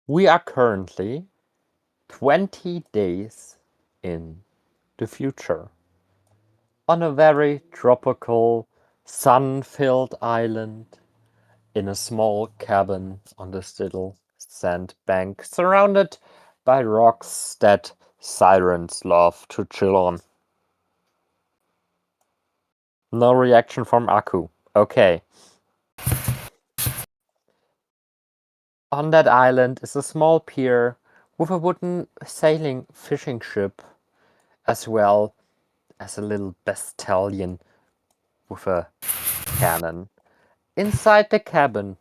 We are currently 20 days in the future on a very tropical, sun-filled island in a small cabin on this little sandbank surrounded by rocks that sirens love to chill on. No reaction from Aku. Okay. On that island is a small pier with a wooden sailing fishing ship, as well as a little bastion with a cannon. Inside the cabin,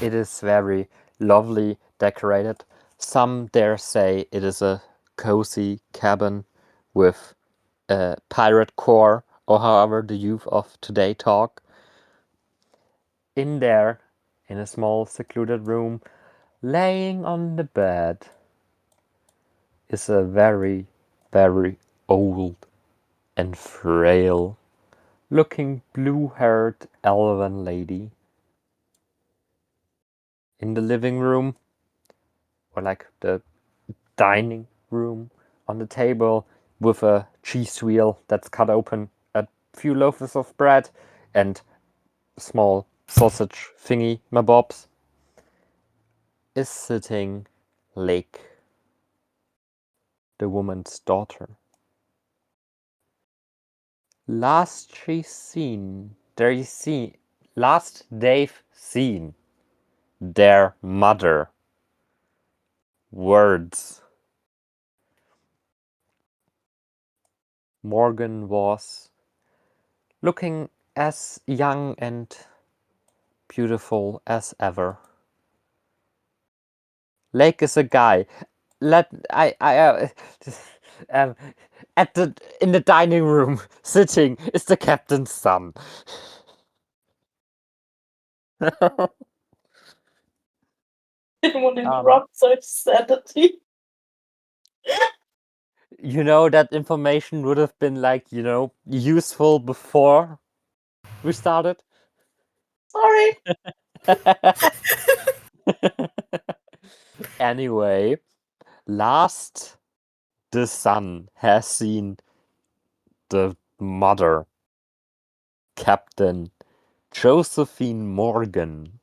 it is very lovely decorated. Some dare say it is a cozy cabin with a pirate core, or however the youth of today talk. In there, in a small secluded room, laying on the bed, is a very, very old and frail looking blue-haired elven lady. In the living room, or like the dining room, on the table with a cheese wheel that's cut open, a few loaves of bread, and small sausage thingy mabobs, is sitting Lake, the woman's daughter. Last they've seen their mother. Words. Morgan was looking as young and beautiful as ever. Lake is a guy. Um, in the dining room, sitting, is the captain's son. Didn't want to interrupt such sanity. You know, that information would have been like, useful before we started. Sorry. Anyway, last the son has seen the mother, Captain Josephine Morgan.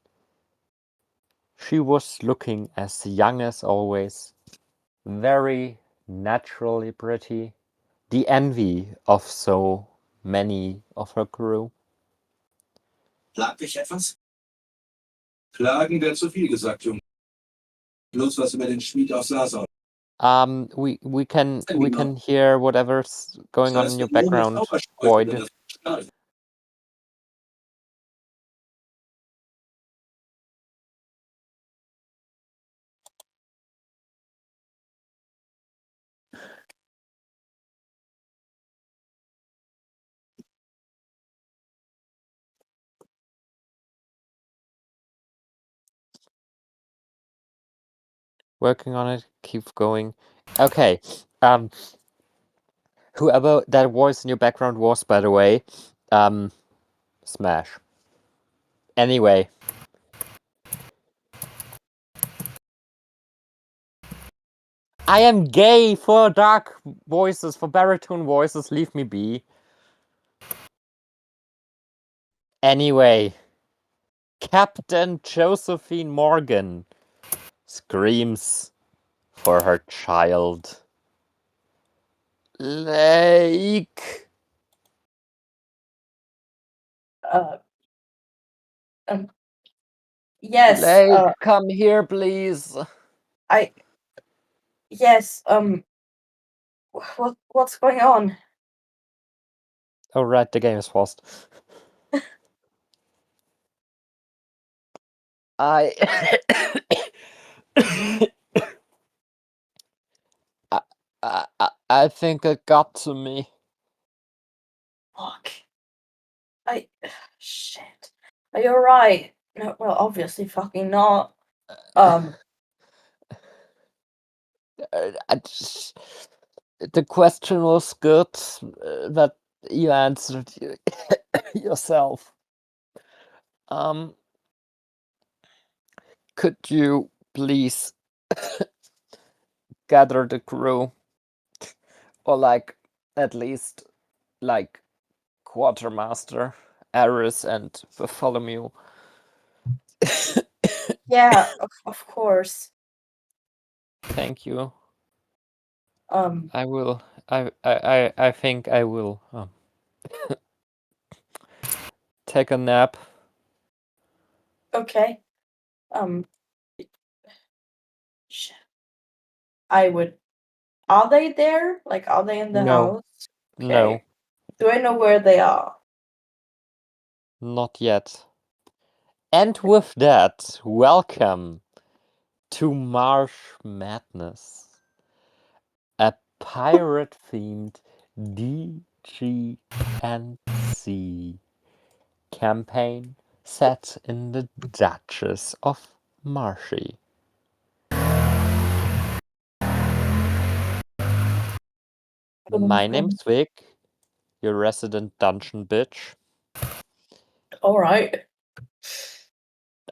She was looking as young as always, very naturally pretty, the envy of so many of her crew. Plagt dich etwas? Plagen wäre zu viel gesagt, Junge. Bloß was über den Schmied aus Sasau. We can hear whatever's going on in your background, Boyd. Working on it, keep going. Okay. Whoever that voice in your background was, by the way, smash. Anyway. I am gay for dark voices, for baritone voices, leave me be. Anyway. Captain Josephine Morgan screams for her child. Lake. Yes. Lake, come here, please. Yes. What's going on? Oh, right, the game is paused. I think it got to me. Fuck. Shit. Are you alright? No, well, obviously fucking not. The question was good, that you answered yourself. Could you please gather the crew? Or like, at least, like, Quartermaster, Aris, and Bartholomew. Yeah, of course. Thank you. Um, I will. I think I will take a nap. okay. Sh- I would. Are they there? Like, are they in the No. house? No, Okay. Do I know where they are? not yet. And with that, welcome to Marsh Madness, a pirate-themed DG&C campaign set in the Duchess of Marshy. My name's Vic, your resident dungeon bitch. All right.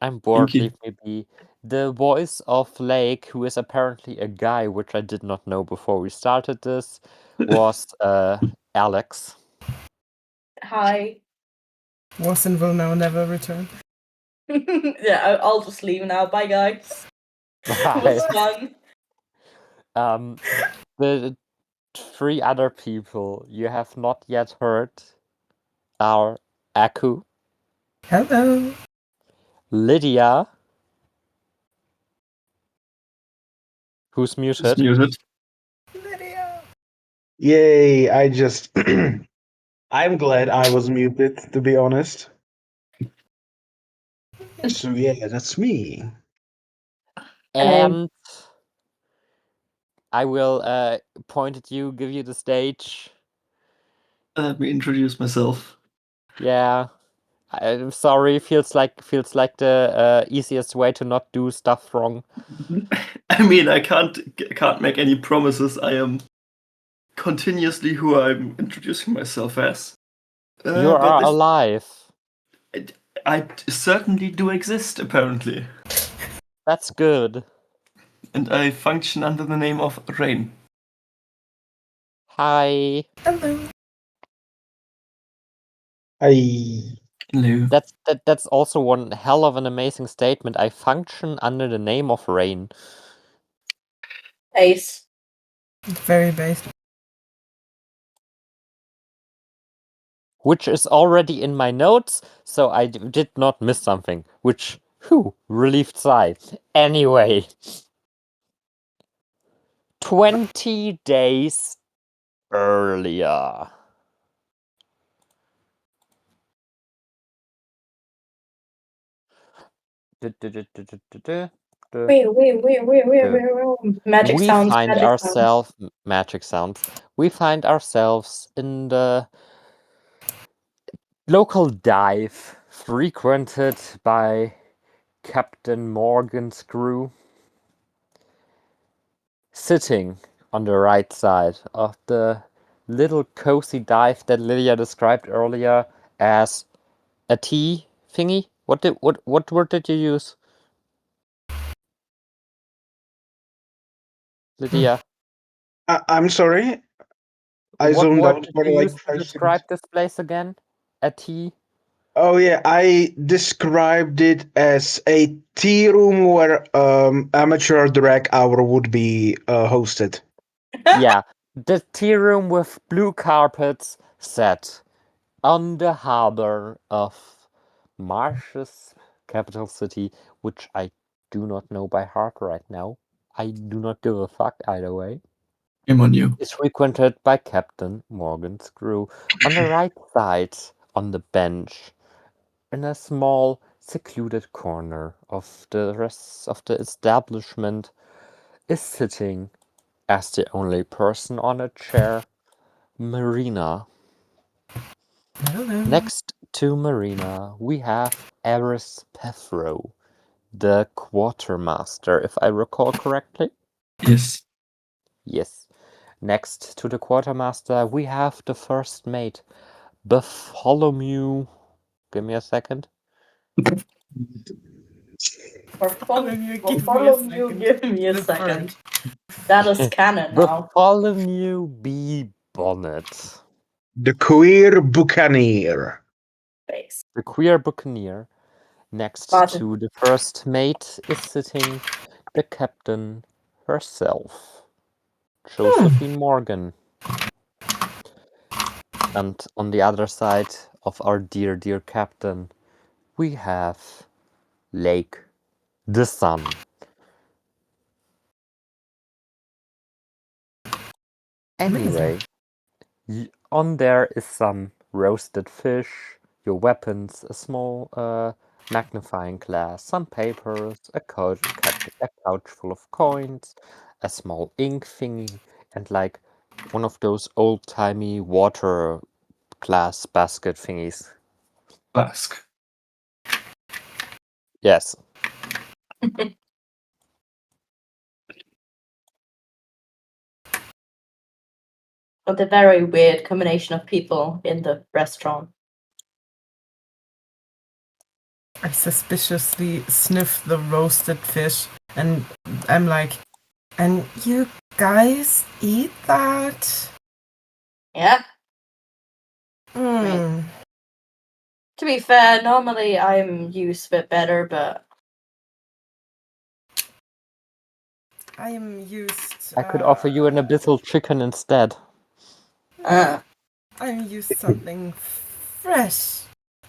I'm bored, you. leave me be. The voice of Lake, who is apparently a guy, which I did not know before we started this, was Alex. Hi. Watson will now never return. Yeah, I'll just leave now. Bye, guys. It was fun. The three other people you have not yet heard are Aku, Hello. Lydia, who's It's muted, muted. Lydia. Yay, I just I'm glad I was muted, to be honest. So yeah, that's me. and I will point at you, give you the stage. Let me introduce myself. Yeah. I'm sorry, feels like the easiest way to not do stuff wrong. I mean, I can't make any promises. I am continuously who I'm introducing myself as. You are alive. I certainly do exist, apparently. That's good. And I function under the name of Rain. Hi. Hello. Hello. That's also one hell of an amazing statement. I function under the name of Rain. Ace. Very based. Which is already in my notes, so I did not miss something. Which, relieved sigh. Anyway. 20 days earlier. Wait. Magic sounds. Magic sounds. We find ourselves in the local dive frequented by Captain Morgan's crew, sitting on the right side of the little cozy dive that Lydia described earlier as a tea thingy. What word did you use, Lydia? I'm sorry. I What zoned word out did for you like use to 5 describe seconds. this place again? A tea? Oh yeah, I described it as a tea room where amateur drag hour would be hosted. Yeah, the tea room with blue carpets set on the harbor of Marsh's capital city, which I do not know by heart right now. I do not give a fuck either way. Shame on you. Is frequented by Captain Morgan's crew. On the right side, on the bench, in a small, secluded corner of the rest of the establishment, is sitting, as the only person on a chair, Marina. Hello. Next to Marina, we have Eris Pethro, the quartermaster, if I recall correctly. Yes. Yes. Next to the quartermaster, we have the first mate, Bartholomew. Give me a second. Bartholomew, give me a Bartholomew, second. give me a The second. bird. That is canon now. Bartholomew B. Bonnet, The queer buccaneer. Face. the queer buccaneer. Next Martin. to the first mate is sitting the captain herself, Josephine Morgan. And on the other side of our dear, dear captain, we have Lake the Sun. Anyway, on there is some roasted fish, your weapons, a small magnifying glass, some papers, a couch full of coins, a small ink thingy, and like one of those old-timey water glass basket thingies. Flask. Yes. But a very weird combination of people in the restaurant. I suspiciously sniff the roasted fish and I'm like, and you guys eat that? Yeah. Hmm. To be fair, normally I'm used to it better, but I am used. I could offer you an abyssal chicken instead. I'm used something fresh.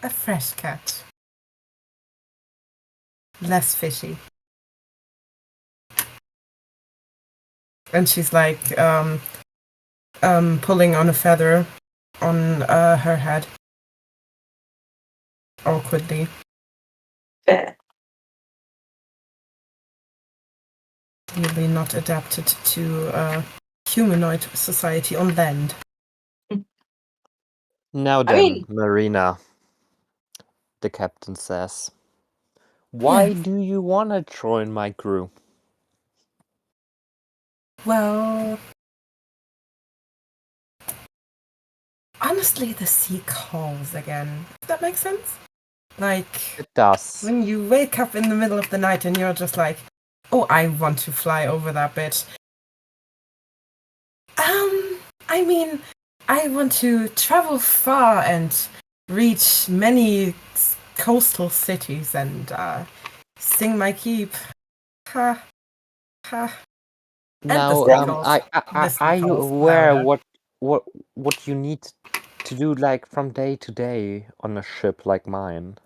A fresh catch. Less fishy. And she's like, pulling on a feather on her head. Awkwardly. fair. Clearly not adapted to humanoid society on land. Now then, Marina, the captain says, why do you want to join my crew? Well, honestly, the sea calls again. Does that make sense? Like, It does. when you wake up in the middle of the night and you're just like, oh, I want to fly over that bitch. I mean, I want to travel far and reach many coastal cities and sing my keep. Ha, ha. Now, are you aware what you need to do, like, from day to day on a ship like mine?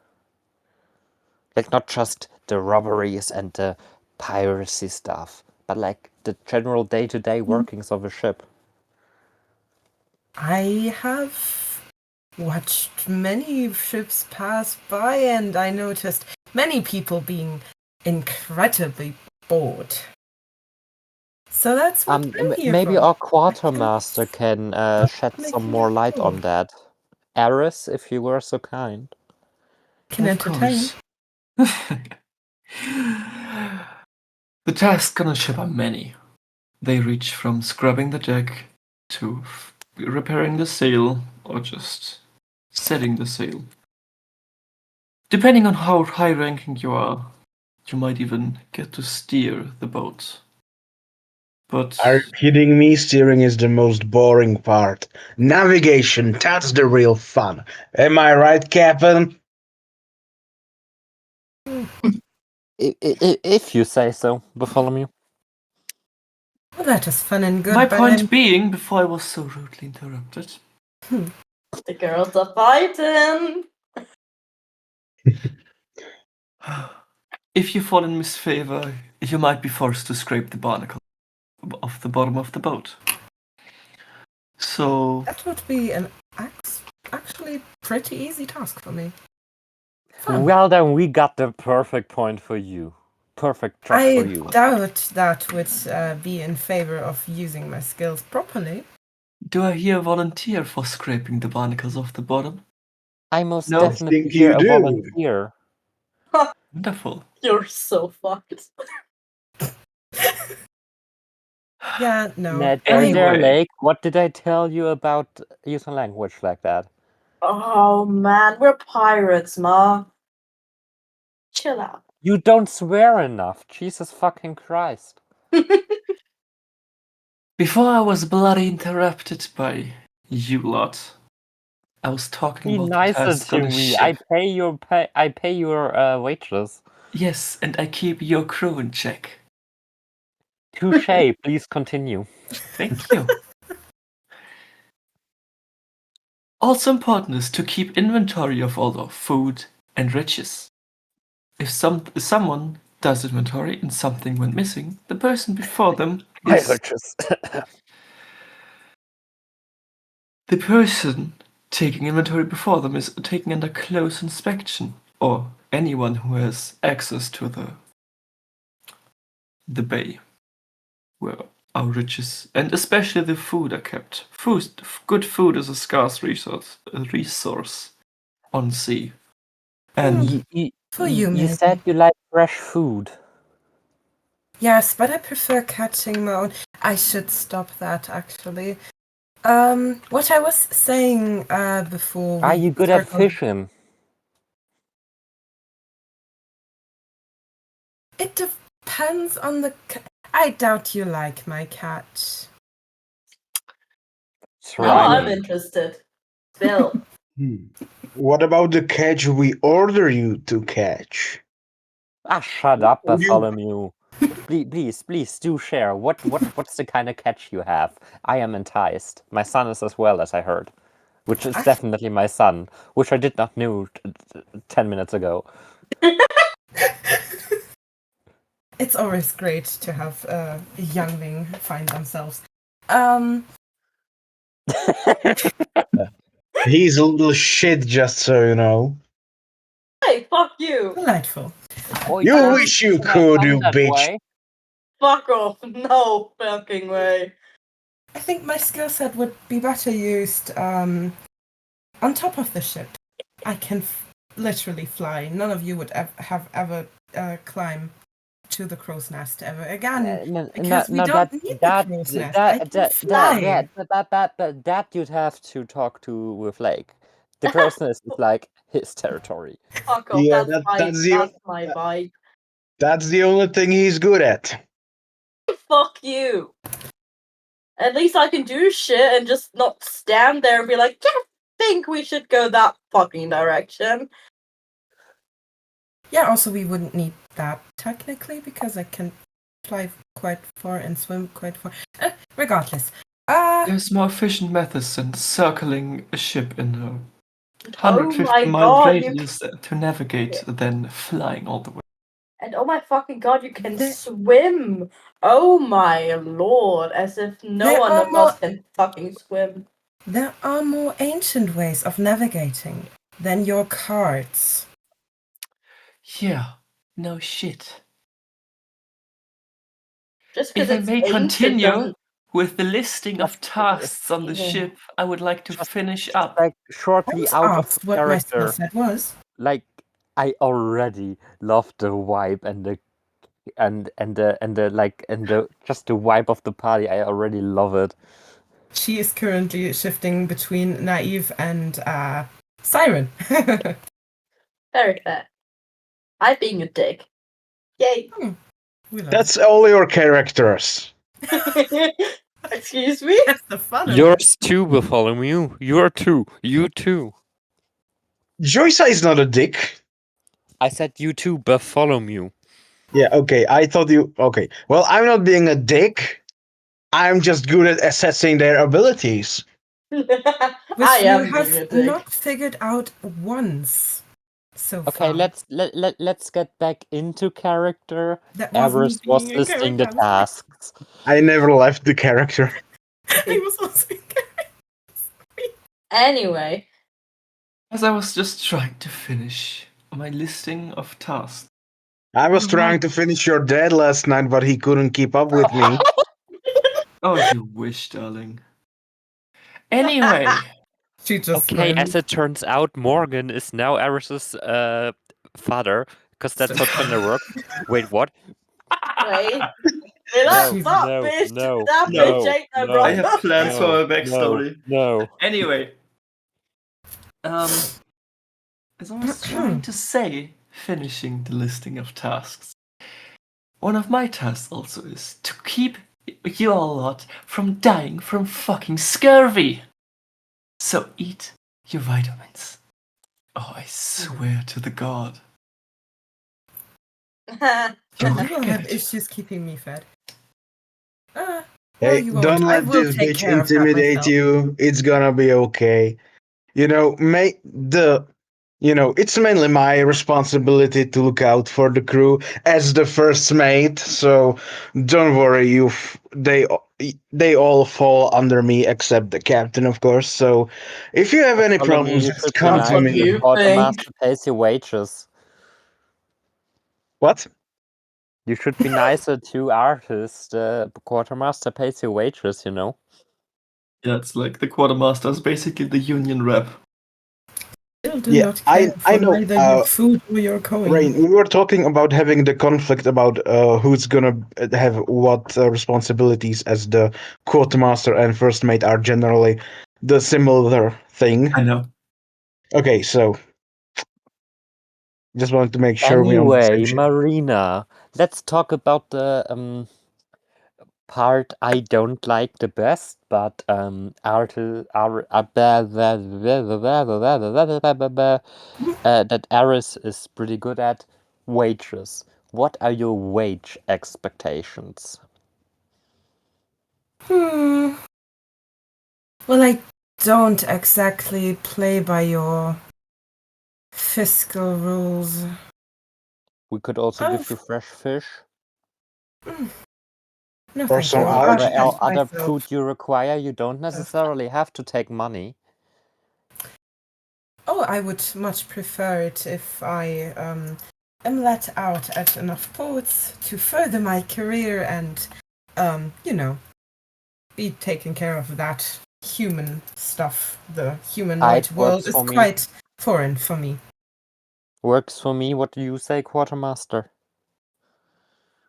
Like, not just the robberies and the piracy stuff, but like the general day-to-day workings of a ship. I have watched many ships pass by and I noticed many people being incredibly bored. So that's what I'm here Maybe for. our quartermaster can shed Make some you more light on bored. that. Eris, if you were so kind. Can Of entertain. course. The tasks on a ship are many. They reach from scrubbing the deck to repairing the sail or just setting the sail. Depending on how high ranking you are, you might even get to steer the boat. But Are you kidding me? Steering is the most boring part. Navigation, that's the real fun. Am I right, Captain? If you say so, Bartholomew. Well, that is fun and good, my but point being, before I was so rudely interrupted, The girls are fighting. if you fall in misfavor, you might be forced to scrape the barnacle off the bottom of the boat. So that would be an actually pretty easy task for me. Fun. Well then, we got the perfect point for you. Perfect job I for you. doubt that would be in favor of using my skills properly. do I hear volunteer for scraping the barnacles off the bottom? I most No. definitely Think hear you a do. volunteer. Wonderful. You're so fucked. Yeah, no. There, Anyway. Lake, what did I tell you about using language like that? Oh man, we're pirates, ma. Chill out. You don't swear enough. Jesus fucking Christ. Before I was bloody interrupted by you lot, I was talking Be about the nicer task on to the me. ship. I pay your wages. Yes, and I keep your crew in check. Touche. Please continue. Thank you. Also important is to keep inventory of all the food and riches. If someone does inventory and something went missing, the person before them is Riches. the person taking inventory before them is taken under close inspection, or anyone who has access to the bay where our riches and especially the food are kept. Good food is a scarce resource on sea. And For you, You maybe. said you like fresh food. Yes, but I prefer catching my own. I should stop that, actually. What I was saying before Are we you good at start on- fishing? It depends on the. I doubt you like my cat. Now I'm Slimy. interested. Bill. What about the catch we order you to catch? Ah, shut up, You- Bartholomew. Please do share. What's the kind of catch you have? I am enticed. My son is as well, as I heard, which is definitely my son, which I did not know 10 minutes ago. It's always great to have a youngling find themselves. He's a little shit, just so you know. Hey, fuck you. Delightful. Oh, You don't wish you say my could, son you that bitch. way. Fuck off. No fucking way. I think my skill set would be better used on top of the ship. I can literally fly. None of you would have ever climb to the crow's nest ever again. Because we don't need the crow's nest. I can fly. That you'd have to talk to with Lake. The crow's nest is like his territory. Fuck off. Yeah, That's my vibe. that's the only thing he's good at. Fuck you. At least I can do shit and just not stand there and be like, yeah, think we should go that fucking direction. Yeah, also we wouldn't need that technically because I can fly quite far and swim quite far. Regardless. there's more efficient methods than circling a ship in a Oh 150 my mile god, you radius to navigate than flying all the way. and oh my fucking god, you can swim. Oh my lord, as if no There one are of us can fucking swim. There are more ancient ways of navigating than your cards. Yeah, no shit. Just because If I it's may ancient continue doesn't. with the listing of tasks on the Yeah. ship, I would like to finish up. Like I shortly was out of asked what my skill character. set was. Like I already love the vibe and the just the vibe of the party. I already love it. She is currently shifting between naive and siren. Very fair. I'm being a dick. Yay. That's all your characters. Excuse me? That's the fun of it. Yours too, Bartholomew. You're too. You too. Joysa is not a dick. I said you too, Bartholomew. Yeah, okay. I thought you. Okay. Well, I'm not being a dick. I'm just good at assessing their abilities. Which I you am being a have dick. not figured out once so Okay, far. let's get back into character. That wasn't Everest was being a listing the character, I was tasks. I never left the character. I was also being Anyway, As I was just trying to finish my listing of tasks. I was trying to finish your dad last night, but he couldn't keep up with me. Oh, you wish, darling. Anyway, She just Okay, smiled. as it turns out, Morgan is now Eris's father, because that's how gender works. Wait, what? wait. Relax No, up, no, bitch. no, That no, bitch ain't no no. brother. I have plans for a backstory. No. Anyway, as I was trying to say, finishing the listing of tasks. One of my tasks also is to keep you all lot from dying from fucking scurvy. So eat your vitamins. Oh, I swear to the god. You You'll will regret have it. issues keeping me fed. Well, Hey, you won't. don't I let will this take bitch care of that intimidate myself. you. It's gonna be okay. You know, it's mainly my responsibility to look out for the crew as the first mate. So don't worry, they all fall under me except the captain, of course. So if you have any Bartholomew, problems, you just should be come That's to what nice. The me. you think. quartermaster pays your wages. What? You should be nicer to artists. The quartermaster pays your wages, you know. Yeah, it's like the quartermaster is basically the union rep. Still do Yeah, not care I for know. neither your food or your coin. Rain, we were talking about having the conflict about who's gonna have what responsibilities, as the quartermaster and first mate are generally the similar thing. I know. Okay, so just wanted to make sure we're on the same Anyway, ship. Marina, let's talk about the part I don't like the best, but that Aris is pretty good at, wages. What are your wage expectations? Well, I don't exactly play by your fiscal rules. We could also Oh, give you fresh fish no, Or thank some you. or I'll whatever algae. fend other myself. food you require. You don't necessarily have to take money. Oh, I would much prefer it if I am let out at enough ports to further my career and, be taken care of that human stuff. The humanoid It world works is for me. quite foreign for me. Works for me. What do you say, Quartermaster?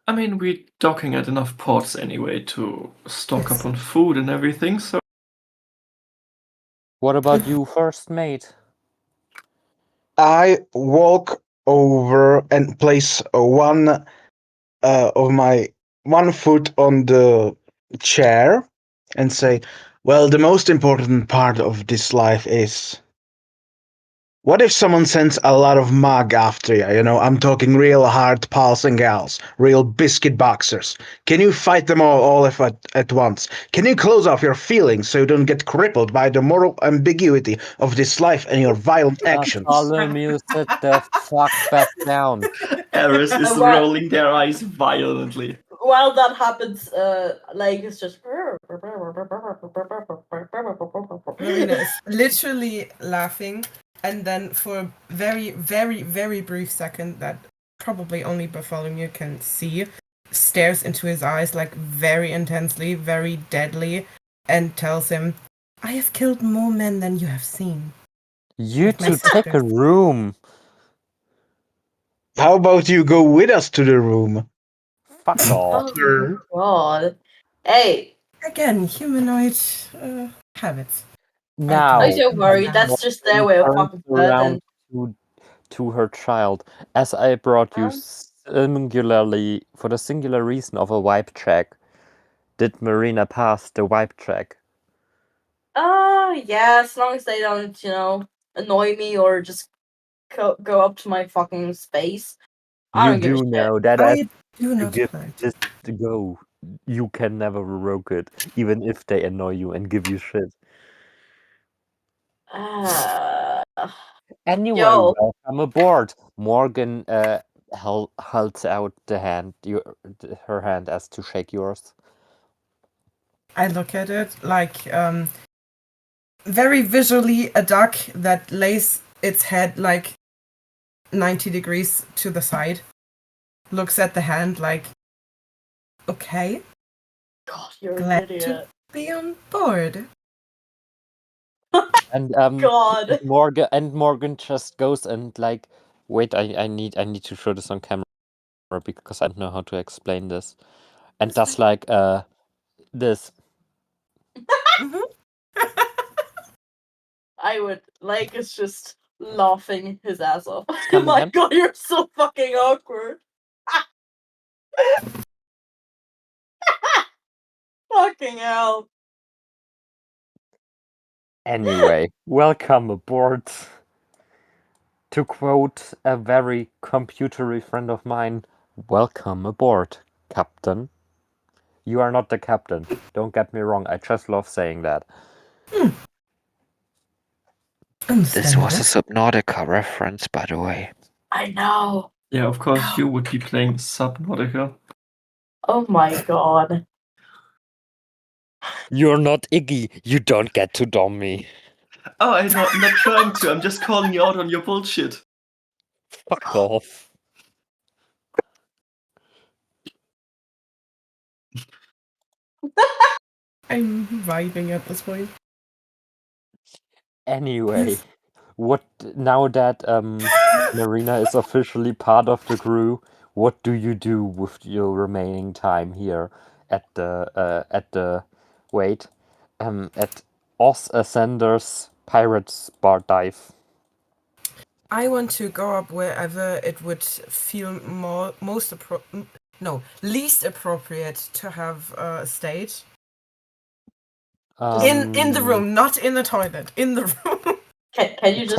I mean, we're docking at enough ports anyway to stock Yes. up on food and everything, so What about you, First Mate? I walk over and place one foot on the chair and say, "Well, the most important part of this life is, what if someone sends a lot of mug after you? You know, I'm talking real hard pals and gals, real biscuit boxers. Can you fight them all at once? Can you close off your feelings so you don't get crippled by the moral ambiguity of this life and your violent actions?" Bartholomew, sit the fuck back down. Eris is And what- rolling their eyes violently. While that happens, like it's just. Marina is literally laughing, and then for a very, very, very brief second that probably only Bartholomew can see, stares into his eyes like very intensely, very deadly, and tells him, "I have killed more men than you have seen." You With my two take a sisters. room. How about you go with us to the room? Fuck off. Oh god. Hey, Again, humanoid habits. Now, oh, don't worry, that's just their way of turns fucking around flirting. to her child. As I brought you Um, singularly for the singular reason of a wipe check, did Marina pass the wipe check? Yeah, as long as they don't, annoy me or just go up to my fucking space. I You don't give a do shit. know that I as do you not give flirt. this to go, you can never revoke it, even if they annoy you and give you shit. Uh, Anyway, yo, welcome aboard. Morgan holds out her hand as to shake yours. I look at it like very visually a duck that lays its head like 90 degrees to the side, looks at the hand like, okay, God, you're an glad to idiot. be on board. And God. Morgan just goes and like, wait, I need to show this on camera because I don't know how to explain this. And does like this. Mhm. I would like it's just laughing his ass off. Oh come my again? god, you're so fucking awkward. Fucking hell. Anyway, welcome aboard. To quote a very computery friend of mine, welcome aboard, Captain. You are not the captain. Don't get me wrong, I just love saying that. This was a Subnautica reference, by the way. I know. Yeah, of course you would be playing Subnautica. Oh my god. You're not Iggy. You don't get to dom me. Oh, I'm not trying to. I'm just calling you out on your bullshit. Fuck off. I'm vibing at this point. Anyway, what now that Marina is officially part of the crew, what do you do with your remaining time here at the at Os Ascender's Pirates Bar Dive? I want to go up wherever it would feel least appropriate to have a stage. In the room, not in the toilet. In the room. Can you just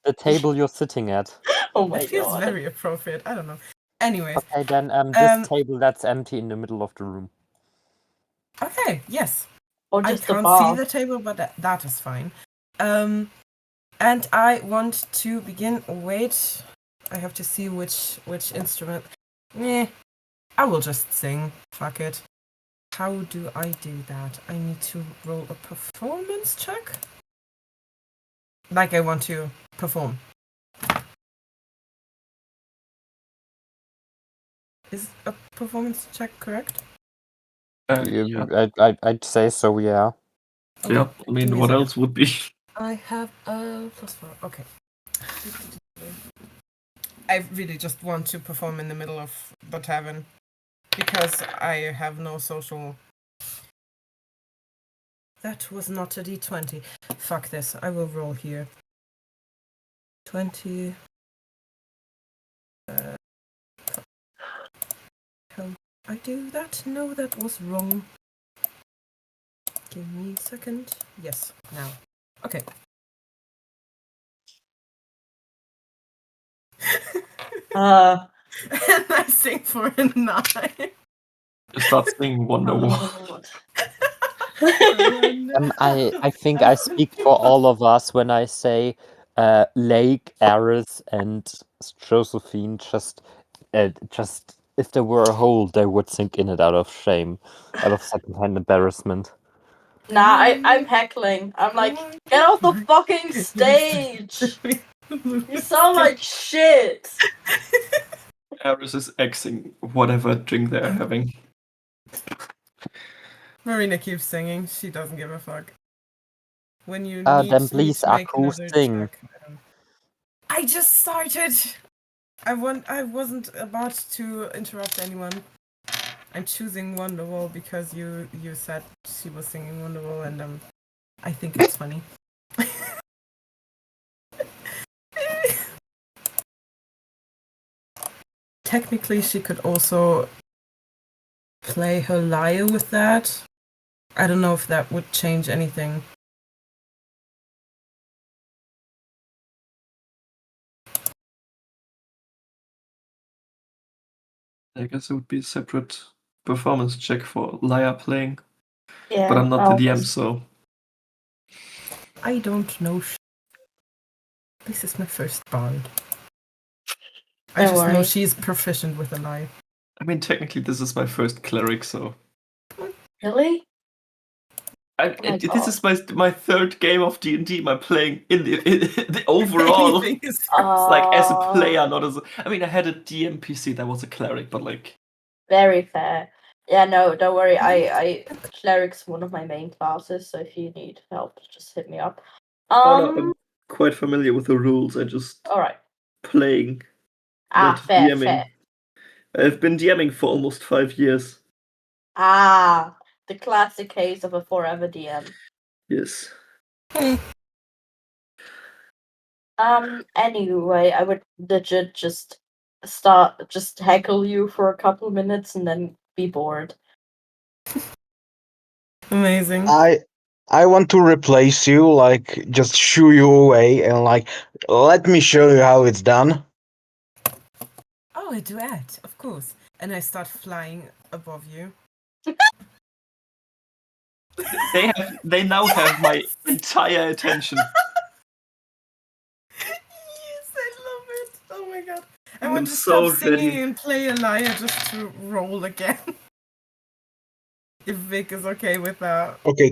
The table you're sitting at. Oh my It feels god. very appropriate. I don't know. Anyways. Okay, then this table that's empty in the middle of the room. Okay, yes. Or I just the can't bar. see the table, but that is fine. And I want to begin. Wait, I have to see which instrument. I will just sing. Fuck it. How do I do that? I need to roll a performance check. Like I want to perform. Is a performance check correct? Yeah. I'd say so, yeah. Okay, Yeah, I give mean, me a what second. else would be? I have a +4. Okay. I really just want to perform in the middle of the tavern because I have no social. That was not a d20. Fuck this. I will roll here. 20. How I do that? No, that was wrong. Give me a second. Yes, now. Okay. Uh And I sing for a 9. You start singing Wonderwall. I think I speak for all of us when I say Lake, Aris, and Josephine just if there were a hole, they would sink in it out of shame, out of secondhand embarrassment. Nah, I'm heckling. I'm like, get off the fucking stage! You sound like shit! Aris is Xing whatever drink they're having. Marina keeps singing. She doesn't give a fuck. When you Then need me please, to make Aku, another sing. check. I just started. I wasn't about to interrupt anyone. I'm choosing Wonderwall because you said she was singing Wonderwall, and I think it's funny. Technically, she could also play her lyre with that. I don't know if that would change anything. I guess it would be a separate performance check for lyre playing. Yeah. But I'm not the DM, so. I don't know. This is my first bard. I Don't just know worry. she's proficient with a lyre. I mean, technically, this is my first cleric, so. Really? This is my third game of D&D. I'm playing in the overall. Anything is Like as a player, not as a. I mean, I had a DM PC that was a cleric, but like. Very fair. Yeah, no, don't worry. I cleric's one of my main classes, so if you need help, just hit me up. I'm quite familiar with the rules. I just All right. playing. Fair, DMing. fair. I've been DMing for almost 5 years. The classic case of a forever DM. Yes. Anyway, I would legit just heckle you for a couple minutes and then be bored. Amazing. I want to replace you, like just shoo you away and like let me show you how it's done. Oh, a duet, of course. And I start flying above you. They now have my entire attention. Yes, I love it. Oh my god. I I'm want to so stop singing ready. and play a lyre just to roll again. If Vic is okay with that. Okay,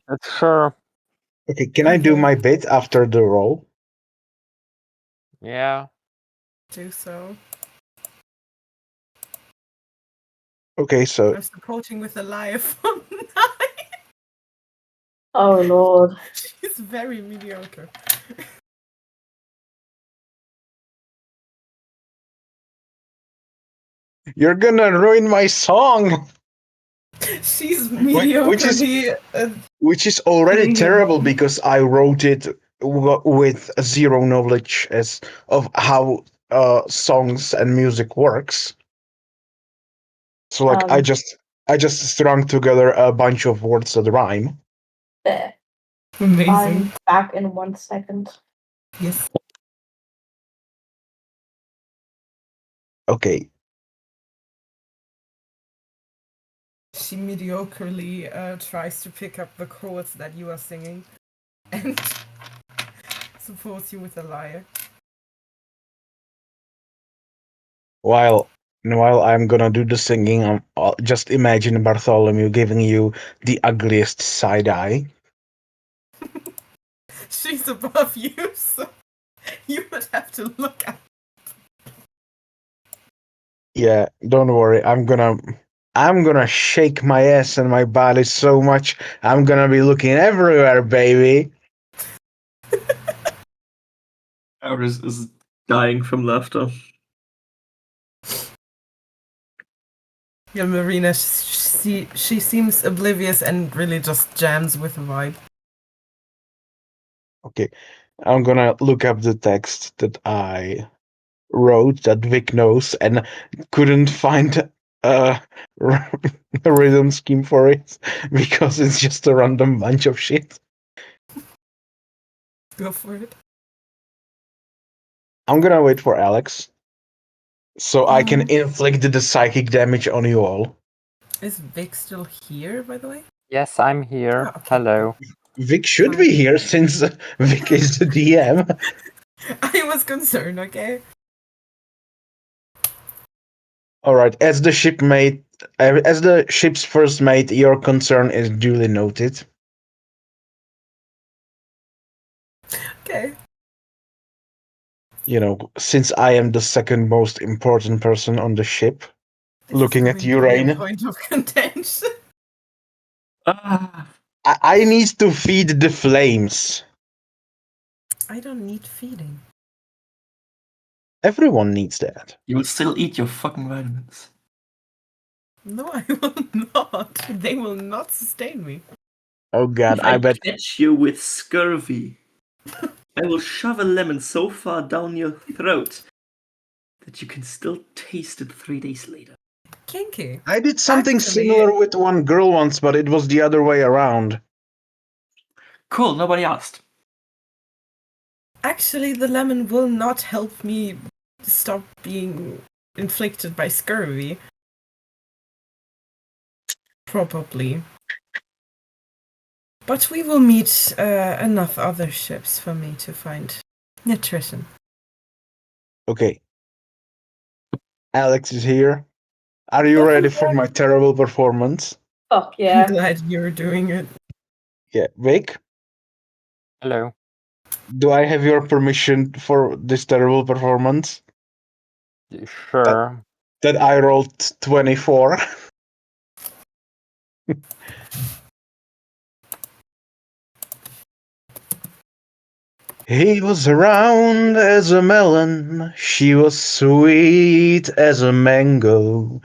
That's sure. can I do Okay. my bit after the roll? Yeah. Do so. Okay, so I'm supporting with a lyre for 9. Oh lord. She's very mediocre. you're gonna ruin my song, She's which is mediocrely. already Singing. terrible because I wrote it with zero knowledge as of how songs and music works. So like I just strung together a bunch of words that rhyme. There. Amazing. I'm back in 1 second. Yes. Okay, She mediocrely tries to pick up the chords that you are singing and supports you with a lyre. while I'm gonna do the singing, just imagine Bartholomew giving you the ugliest side eye. She's above you, so you would have to look at. Yeah, don't worry. I'm gonna shake my ass and my body so much. I'm gonna be looking everywhere, baby. Aris is dying from laughter. Yeah, Marina, she seems oblivious and really just jams with the vibe. Okay, I'm gonna look up the text that I wrote that Vic knows and couldn't find a rhythm scheme for it because it's just a random bunch of shit. Go for it. I'm gonna wait for Alex so I can inflict the psychic damage on you all. Is Vic still here, by the way? Yes, I'm here. Oh, okay. Hello. Vic should Hi. be here since Vic is the DM. I was concerned, okay? All right, as the ship's first mate, your concern is duly noted. Okay. You know, since I am the second most important person on the ship, This looking is at going you, to be a Rain, point of contention. Ah, I need to feed the flames. I don't need feeding. Everyone needs that. you will still eat your fucking vitamins. No, I will not. They will not sustain me. Oh god, If I I bet. catch you with scurvy, I will shove a lemon so far down your throat that you can still taste it 3 days later. Kinky. I did something Actually- similar with one girl once, but it was the other way around. Cool, nobody asked. Actually, the lemon will not help me stop being inflicted by scurvy. Probably. But we will meet enough other ships for me to find nutrition. Okay. Alex is here. Are you ready for my terrible performance? Fuck I'm yeah. glad you're doing it. Yeah, Vic, Hello. do I have your permission for this terrible performance? Sure. That I rolled 24. He was round as a melon, she was sweet as a mango.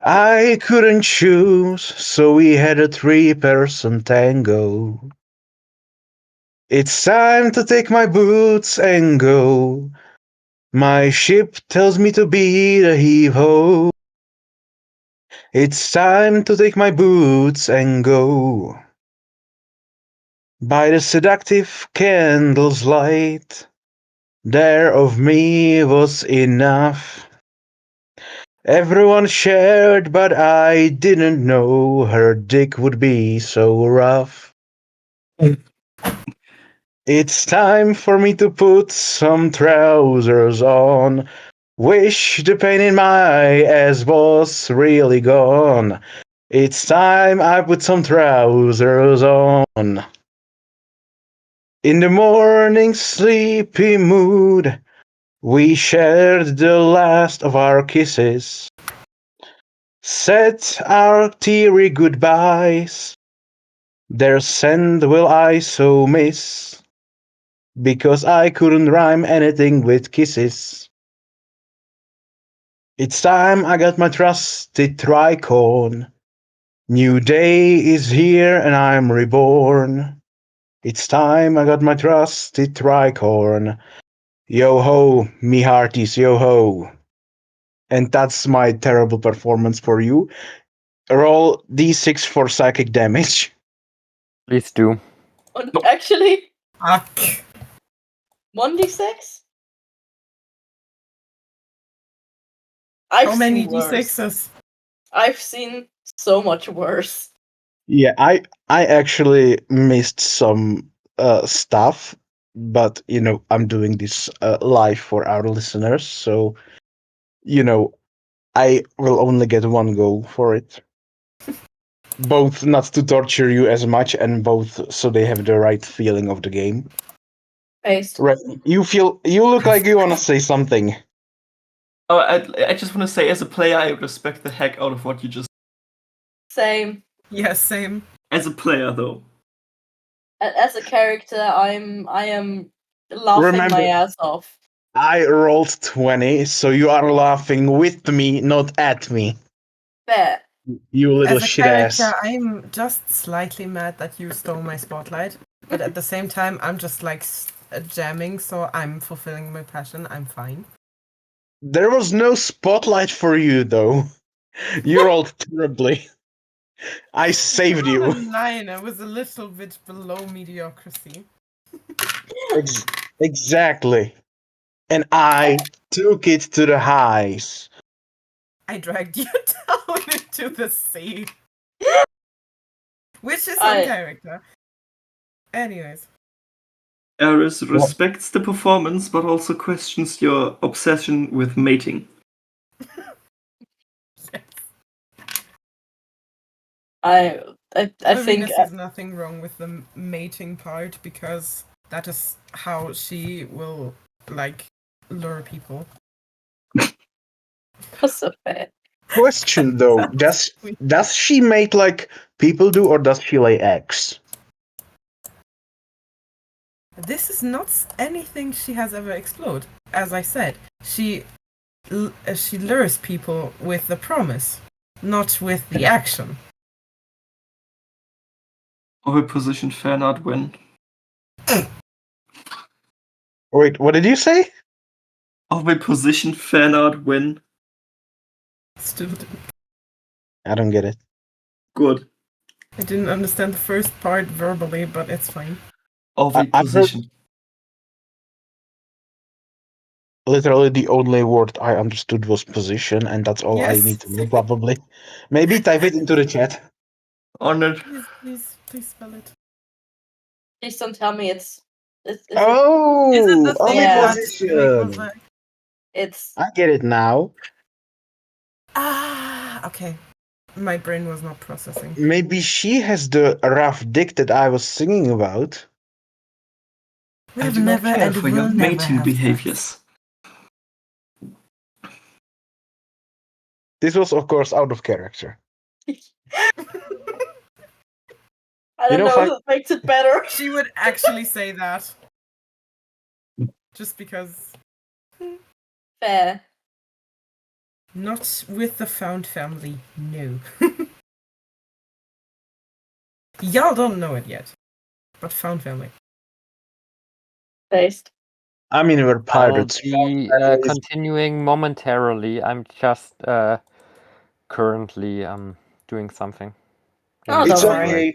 I couldn't choose, so we had a 3-person tango. It's time to take my boots and go. My ship tells me to be the heave-ho. It's time to take my boots and go. By the seductive candle's light, there of me was enough. Everyone shared, but I didn't know her dick would be so rough. It's time for me to put some trousers on. Wish the pain in my ass was really gone. It's time I put some trousers on. In the morning sleepy mood, we shared the last of our kisses. Said our teary goodbyes. Their scent will I so miss, because I couldn't rhyme anything with kisses. It's time I got my trusty tricorn. New day is here and I'm reborn. It's time I got my trusty tricorn. Yo ho, me hearties, yo ho. And that's my terrible performance for you. Roll d6 for psychic damage. Please do. Actually, Fuck. 1d6? How many seen worse. d6s? I've seen so much worse. Yeah, I actually missed some stuff, but I'm doing this live for our listeners, so I will only get one go for it. Both not to torture you as much, and both so they have the right feeling of the game. Paste. Right. You look like you want to say something. Oh, I just want to say, as a player, I respect the heck out of what you just. Same. Yes, same. As a player, though. As a character, I am laughing Remember- my ass off. I rolled 20, so you are laughing with me, not at me. Fair. You little As a shit ass. character, I'm just slightly mad that you stole my spotlight, but at the same time, I'm just like jamming, so I'm fulfilling my passion. I'm fine. There was no spotlight for you, though. You rolled terribly. I saved Not a you. 9. I was a little bit below mediocrity. Exactly. And I took it to the highs. I dragged you down into the sea. Which is on character. Anyways. Eris respects the performance, but also questions your obsession with mating. Yes. I think there's nothing wrong with the mating part, because that is how she will, like, lure people. that's so fair. Question though, does she mate like people do, or does she lay eggs? This is not anything she has ever explored. As I said, she lures people with the promise, not with the action. Of a position fair not win. Wait, what did you say? Of a position fair not win. Stupid. I don't get it. Good. I didn't understand the first part verbally, but it's fine. Of a position. Literally the only word I understood was position, and that's all I Yes. need to know, probably. Maybe type it into the chat. Honored. Please spell it. Please don't tell me it's Oh, Is it the thing only Yeah. position. it's I get it now. Okay. My brain was not processing. Maybe she has the rough dick that I was singing about. We I have do not never care and for will your never mating have behaviors. This was, of course, out of character. I don't know Fine. if it makes it better. She would actually say that. Just because. Fair. Not with the found family, no. Y'all don't know it yet. But found family. Based. I mean, we're I'll pirates. be continuing momentarily. I'm just currently doing something. Oh, It's don't worry. okay.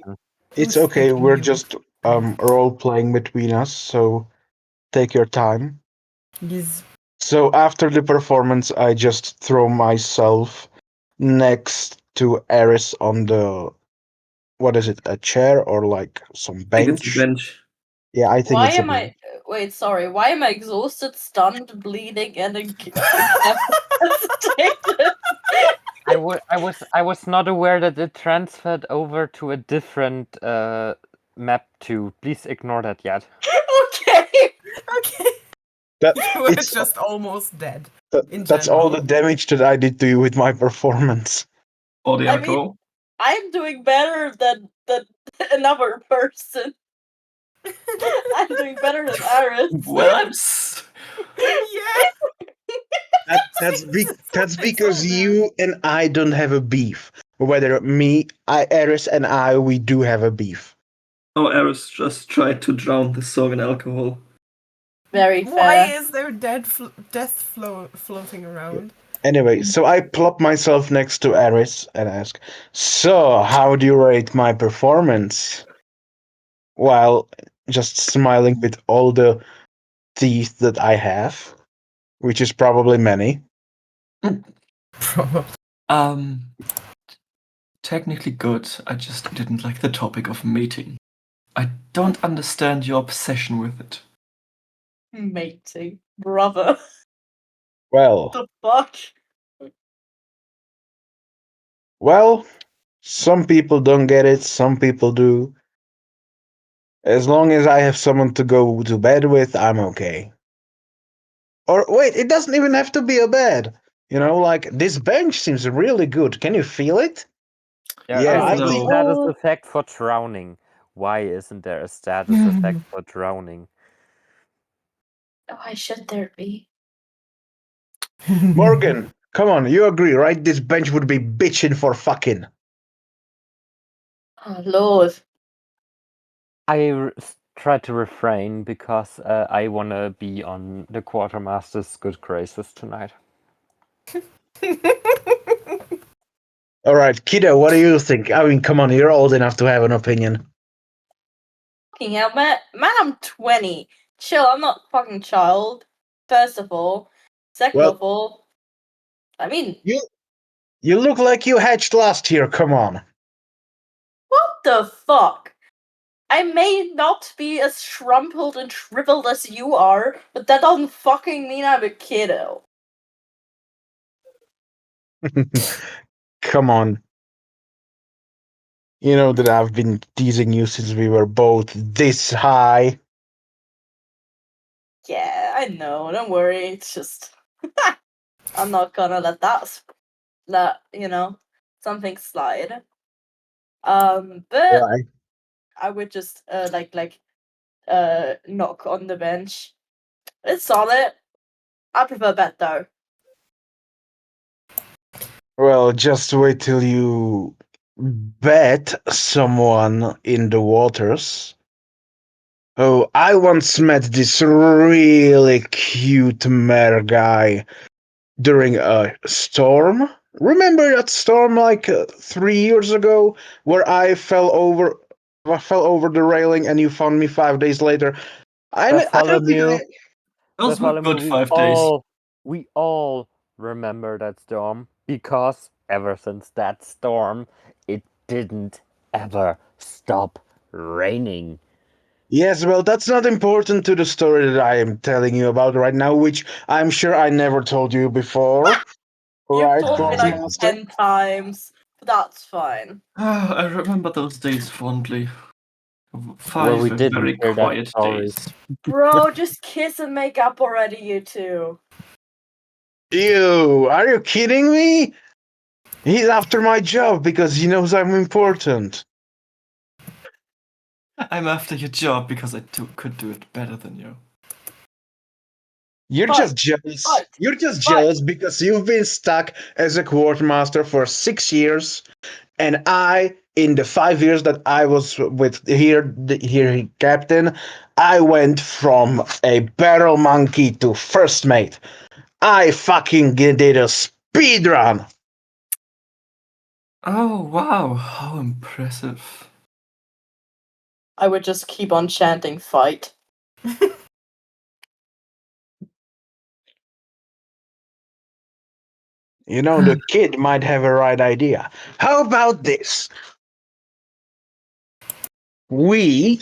It's Who's okay. thinking We're you just would- role playing between us, so take your time. Yes. So after the performance, I just throw myself next to Eris on the what is it? A chair or like some I think it's a bench? bench. Yeah, I think Why it's a am I? bench. Wait, sorry. Why am I exhausted, stunned, bleeding, and incapacitated? I was not aware that it transferred over to a different map too. Please ignore that yet. Okay. Okay. That You were it's just almost dead. In that's all general. the damage that I did to you with my performance. Or the I mean- alcohol. I'm doing better than another person. I'm doing better than Iris. Well, Yeah. That's I because saw that. you and I don't have a beef. Whether Eris and I, we do have a beef. Oh, Eris just tried to drown the song in alcohol. Very Why fair. is there death floating around? Anyway, so I plop myself next to Eris and ask, "So, how do you rate my performance?" While just smiling with all the teeth that I have, which is probably many. Probably. Technically good. I just didn't like the topic of mating. I don't understand your obsession with it. Mating. Brother. Well, The fuck? well, some people don't get it, some people do. As long as I have someone to go to bed with, I'm okay. Or wait, it doesn't even have to be a bed. You know, like this bench seems really good. Can you feel it? Yeah, Is I there a think. status effect for drowning? Why isn't there a status effect for drowning? Why should there be? Morgan, come on, you agree, right? This bench would be bitching for fucking. Oh, Lord. I try to refrain because I want to be on the quartermaster's good graces tonight. All right, kiddo, what do you think? I mean, come on, you're old enough to have an opinion. Fucking hell, man, I'm 20. Chill, I'm not a fucking child. First of all. Second Well- of all, I mean, You look like you hatched last year. Come on. what the fuck? I may not be as shrumpled and shriveled as you are, but that doesn't fucking mean I'm a kiddo. Come on. You know that I've been teasing you since we were both this high. Yeah, I know, don't worry, it's just... I'm not gonna let that, something slide. But Right. I would just, knock on the bench. It's solid. I prefer bet though. Well, just wait till you bet someone in the waters. Oh, I once met this really cute mare guy during a storm. Remember that storm like 3 years ago where I fell over the railing and you found me 5 days later? I don't think Bartholomew, Those were Bartholomew, good 5 days. we all remember that storm because ever since that storm, it didn't ever stop raining. Yes, well, that's not important to the story that I am telling you about right now, which I'm sure I never told you before. You've Right, told me like Quartermaster? 10 times, but that's fine. I remember those days fondly. Where 5 we didn't very hear that quiet story. days. Bro, just kiss and make up already, you two. Ew, are you kidding me? He's after my job because he knows I'm important. I'm after your job because I could do it better than you. You're But- just jealous. but- You're just but- jealous because you've been stuck as a quartermaster for 6 years And in the 5 years that I was with here captain, I went from a barrel monkey to first mate. I fucking did a speed run. Oh, wow, how impressive. I would just keep on chanting fight. You know, the kid might have a right idea. How about this? We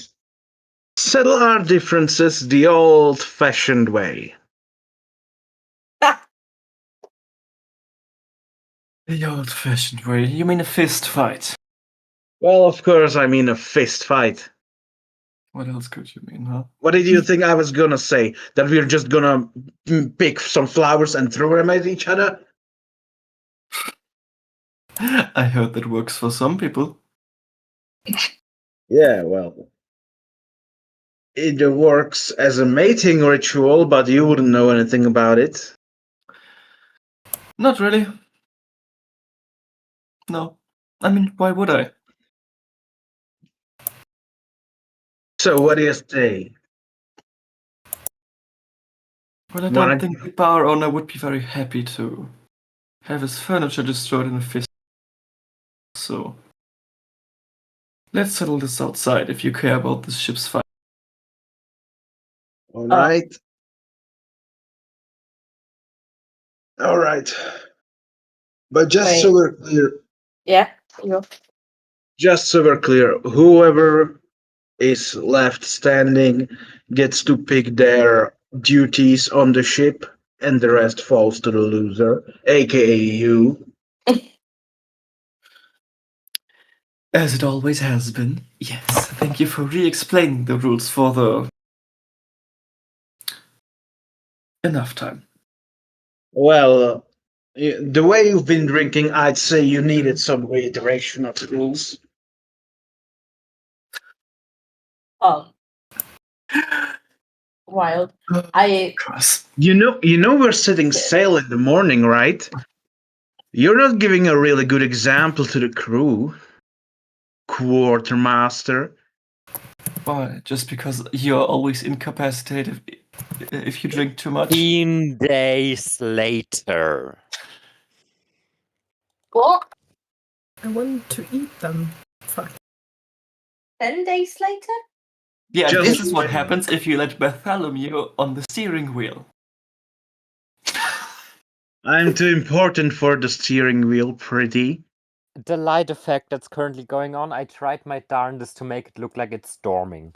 settle our differences the old-fashioned way. The old-fashioned way. You mean a fist fight? Well, of course, I mean a fist fight. What else could you mean, huh? What did you think I was gonna say? That we're just gonna pick some flowers and throw them at each other? I heard that works for some people. Yeah, well, it works as a mating ritual, but you wouldn't know anything about it. Not really. No. I mean, why would I? So, what do you say? Well, I Wanna- don't think the bar owner would be very happy to have his furniture destroyed in a fist. So, let's settle this outside if you care about this ship's fight. All right. All right. But just so Wait. we're clear, Yeah. You. whoever is left standing gets to pick their duties on the ship, and the rest falls to the loser, aka you. As it always has been. Yes, thank you for re-explaining the rules for the... Enough time. Well, the way you've been drinking, I'd say you needed some reiteration of the rules. Wild. I. Cross. You know, we're setting sail in the morning, right? You're not giving a really good example to the crew, quartermaster. Why? Just because you're always incapacitated if you drink too much? 15 days later. What? I want to eat them. Fuck. 10 days later? Yeah, Just- this is what happens if you let Bartholomew on the steering wheel. I'm too important for the steering wheel, pretty. The light effect that's currently going on, I tried my darndest to make it look like it's storming.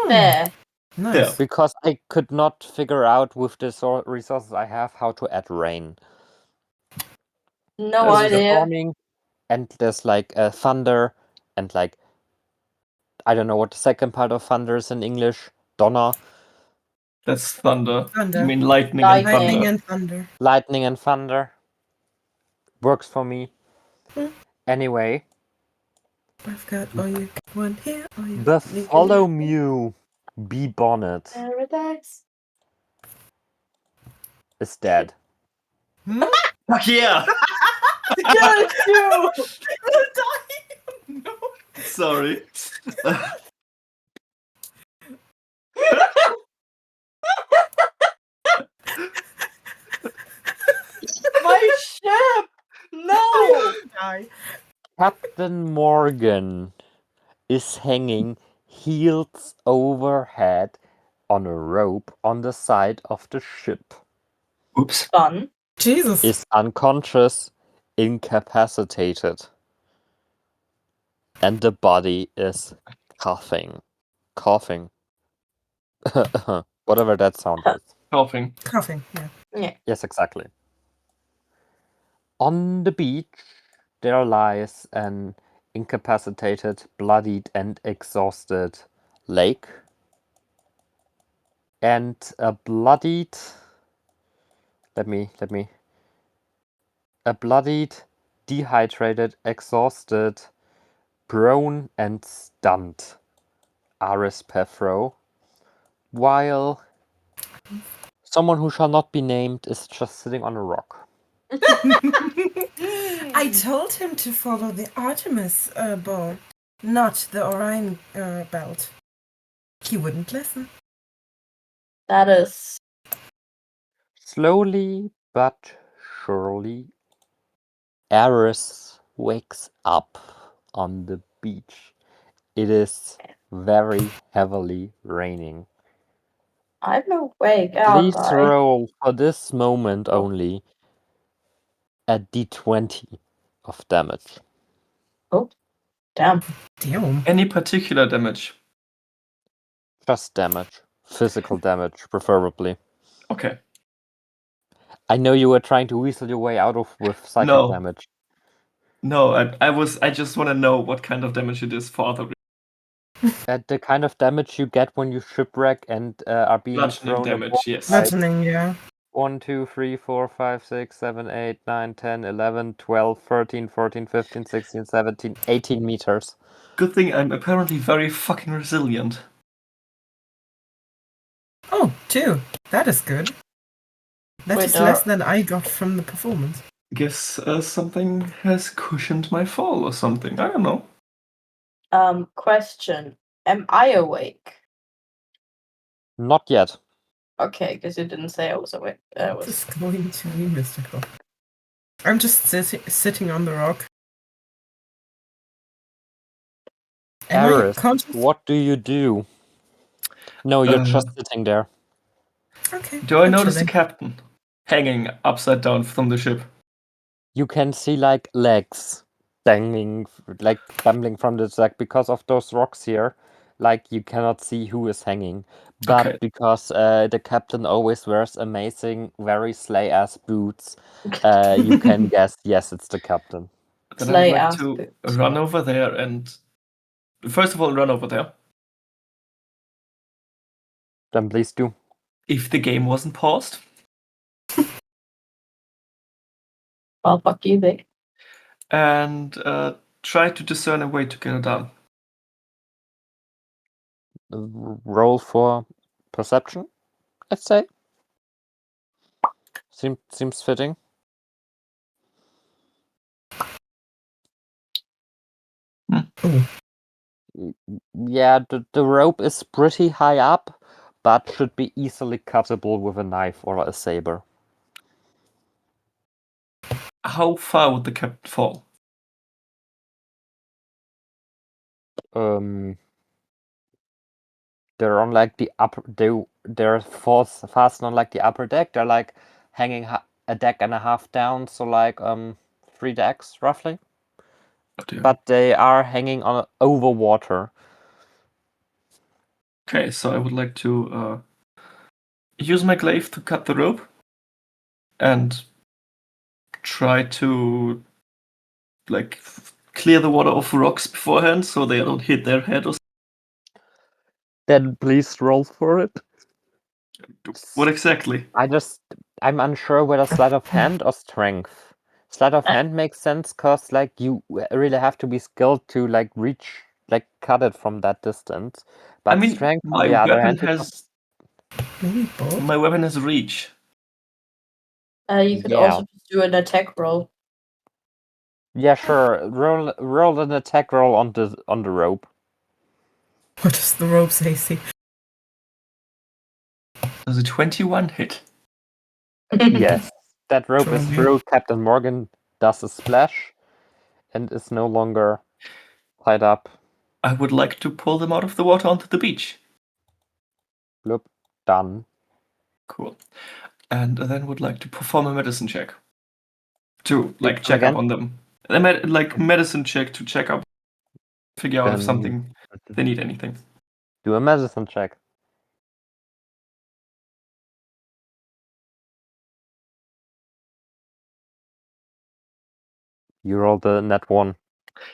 Fair. Nice. Yeah. Because I could not figure out with the resources I have how to add rain. No There's idea. Storming, and there's like thunder, and like I don't know what the second part of thunder is in English. Donna, That's thunder. Thunder. You mean lightning and Lightning. Lightning thunder. and thunder. lightning and thunder. Works for me. Hmm. Anyway, I've got all you want here. All you the need. follow Mew bee bonnet Paradise. is dead. Hmm? Fuck yeah! Kill you! No. Sorry. My ship! No! Die. Captain Morgan is hanging heels overhead on a rope on the side of the ship. Oops. Fun. Jesus. Is unconscious, incapacitated. And the body is coughing. Coughing. Whatever that sound is. Coughing. Coughing. Yeah. Yes, exactly. On the beach, there lies an incapacitated, bloodied, and exhausted lake. And a bloodied... Let me... A bloodied, dehydrated, exhausted, prone, and stunned Aris Pethro, while someone who shall not be named is just sitting on a rock. I told him to follow the Artemis bow, not the Orion belt. He wouldn't listen. That is. Slowly but surely, Eris wakes up on the beach. It is very heavily raining. I'm awake, Please aren't I? roll for this moment only a d20 of damage. Oh, damn. Damn. Any particular damage? Just damage. Physical damage, preferably. Okay. I know you were trying to weasel your way out of with psychic No. damage. No, I just want to know what kind of damage it is for other The kind of damage you get when you shipwreck and are being bludgeoning thrown damage, aboard yes. by Bludgeoning, yeah. 1, 2, 3, 4, 5, 6, 7, 8, 9, 10, 11, 12, 13, 14, 15, 16, 17, 18 meters. Good thing I'm apparently very fucking resilient. Oh, 2. That is good. That Wait, is less than I got from the performance. Guess something has cushioned my fall or something. I don't know. Question. Am I awake? Not yet. Okay, because you didn't say I was awake. I This was. is going to be mystical. I'm just sitting on the rock. Am I Eris, conscious? what do you do? No, you're just sitting there. Okay. Do I I'm notice the chilling. captain hanging upside down from the ship? You can see like legs dangling, like bumbling from the deck because of those rocks here. Like you cannot see who is hanging, but Okay. because the captain always wears amazing, very slay-ass boots, you can guess. Yes, it's the captain. Then I would Slay like ass to boots. run over there and first of all run over there. Then please do. If the game wasn't paused. Well, fuck you, Vic. And try to discern a way to get her down. Roll for perception, let's say. Seems fitting. Yeah, the rope is pretty high up, but should be easily cuttable with a knife or a saber. How far would the captain fall? They're on like the upper. They're fastened on like the upper deck. They're like hanging a deck and a half down, so like 3 decks roughly. But they are hanging on over water. Okay, so I would like to use my glaive to cut the rope and try to like clear the water of rocks beforehand so they don't hit their head or Then please roll for it. what exactly? I'm unsure whether sleight of hand or strength. Sleight of hand makes sense because like you really have to be skilled to like reach, like cut it from that distance. But I mean, strength, on my the other weapon hand, because Maybe both. my weapon has reach. You could Yeah. also just do an attack roll. yeah, sure. Roll an attack roll on the rope. What does the rope say? See? Does a 21 hit? Yes, that rope is Totally. through. Captain Morgan does a splash and is no longer tied up. I would like to pull them out of the water onto the beach. Bloop, done. Cool. And then would like to perform a medicine check to like Come check up again? on them. Like medicine check to check up, figure out if Then something they need anything. do a medicine check. You rolled a net 1.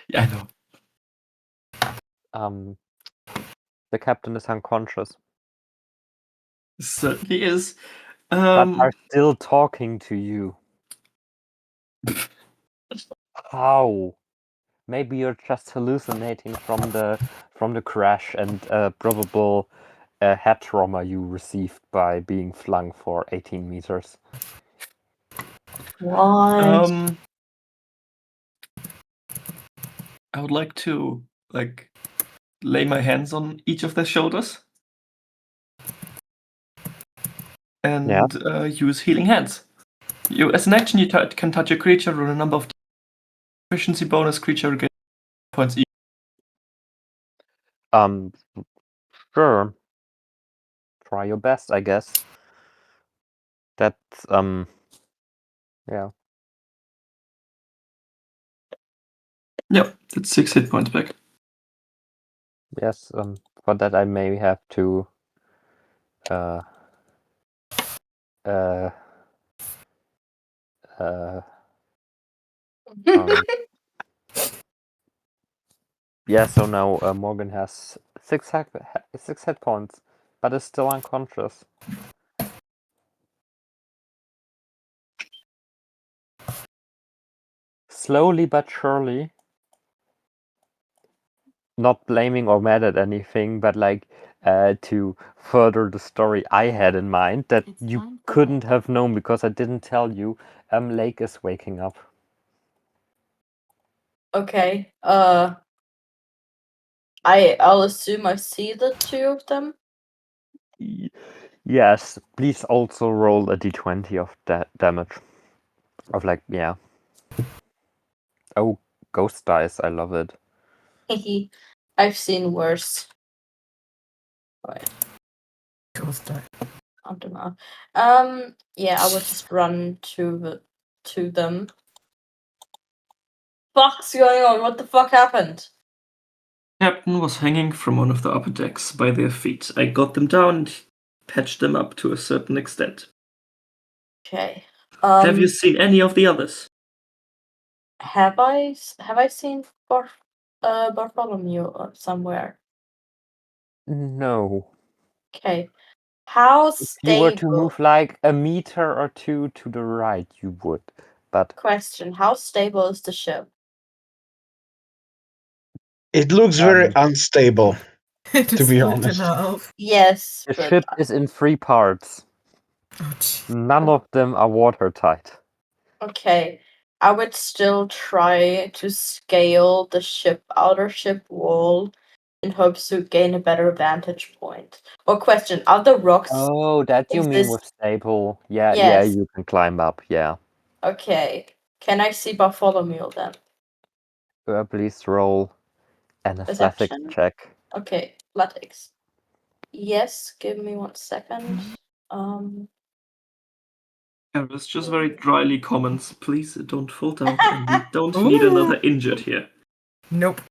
Yeah, I know. The captain is unconscious, Certainly is. but are still talking to you. How? Maybe you're just hallucinating from the crash and probable head trauma you received by being flung for 18 meters. What? I would like to lay my hands on each of their shoulders and use healing hands. You, as an action, you can touch a creature, roll a number of efficiency bonus. Creature gain points each. Sure. Try your best, I guess. That's yeah. Yep, that's 6 hit points back. Yes, for that I may have to um, yeah, so now Morgan has 6 hit points, but is still unconscious. Slowly but surely. Not blaming or mad at anything, but to further the story I had in mind that you couldn't have known because I didn't tell you, Lake is waking up. Okay. I'll assume I see the two of them. Yes, please also roll a d20 of that damage. Of yeah. Oh, ghost dice, I love it. I've seen worse. Right. Ghost die. I don't know. Yeah, I would just run to them. Fuck's going on? What the fuck happened? Captain was hanging from one of the upper decks by their feet. I got them down and patched them up to a certain extent. Okay. Have you seen any of the others? Have I seen Bartholomew somewhere? No. Okay. How If you were to stable? move like a meter or two to the right, you would. But Question: how stable is the ship? It looks very unstable, It to is be floating honest. off. Yes, the but ship is in 3 parts. Oh, jeez. None of them are watertight. okay. I would still try to scale the outer ship wall in hopes to gain a better vantage point. Or question: are the rocks? Oh, that you mean exist- with stable. Yeah, Yes. you can climb up, yeah. Okay. Can I see Bartholomew then? Please roll an athletics Perception? check. Okay, athletics. Yes, give me 1 second. Eris just very dryly comments, please don't fall down, and we don't need another injured here. Nope.